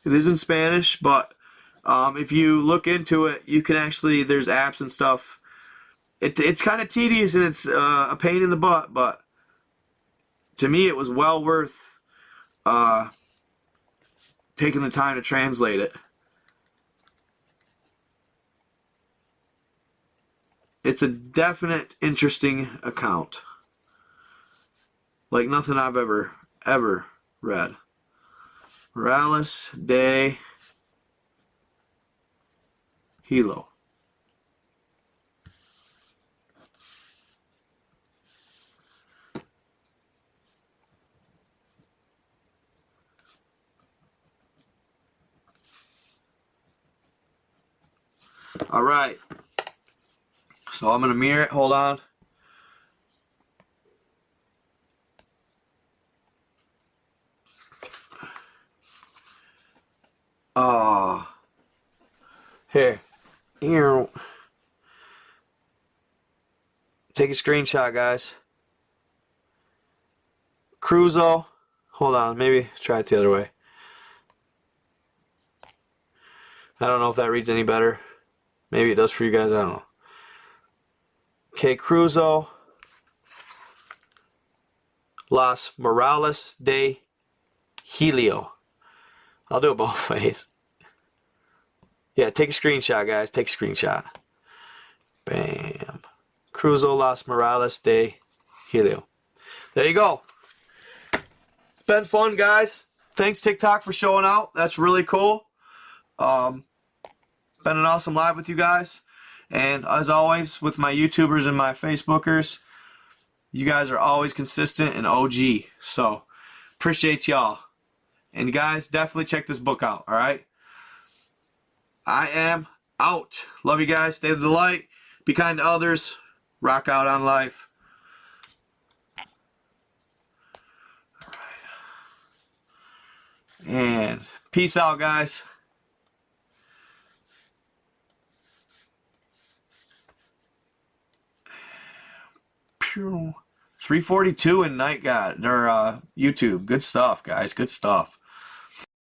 It is in Spanish, but if you look into it, you can actually, there's apps and stuff. It's kind of tedious and it's a pain in the butt, but to me it was well worth taking the time to translate it. It's a definite interesting account. Like nothing I've ever read. Morales de Hilo. All right. So I'm going to mirror it. Hold on. Here. Take a screenshot, guys. Cruzo. Hold on. Maybe try it the other way. I don't know if that reads any better. Maybe it does for you guys. I don't know. Okay, Cruzo. Las Morales de Helio. I'll do it both ways. Yeah, take a screenshot, guys. Take a screenshot. Bam. Cruzo Las Morales de Helio. There you go. Been fun, guys. Thanks, TikTok, for showing out. That's really cool. Been an awesome live with you guys. And as always, with my YouTubers and my Facebookers, you guys are always consistent and OG. So, appreciate y'all. And guys, definitely check this book out, alright? I am out. Love you guys. Stay with the light. Be kind to others. Rock out on life. Alright. And peace out, guys. Pew. 342 in Night God or YouTube. Good stuff, guys. Good stuff.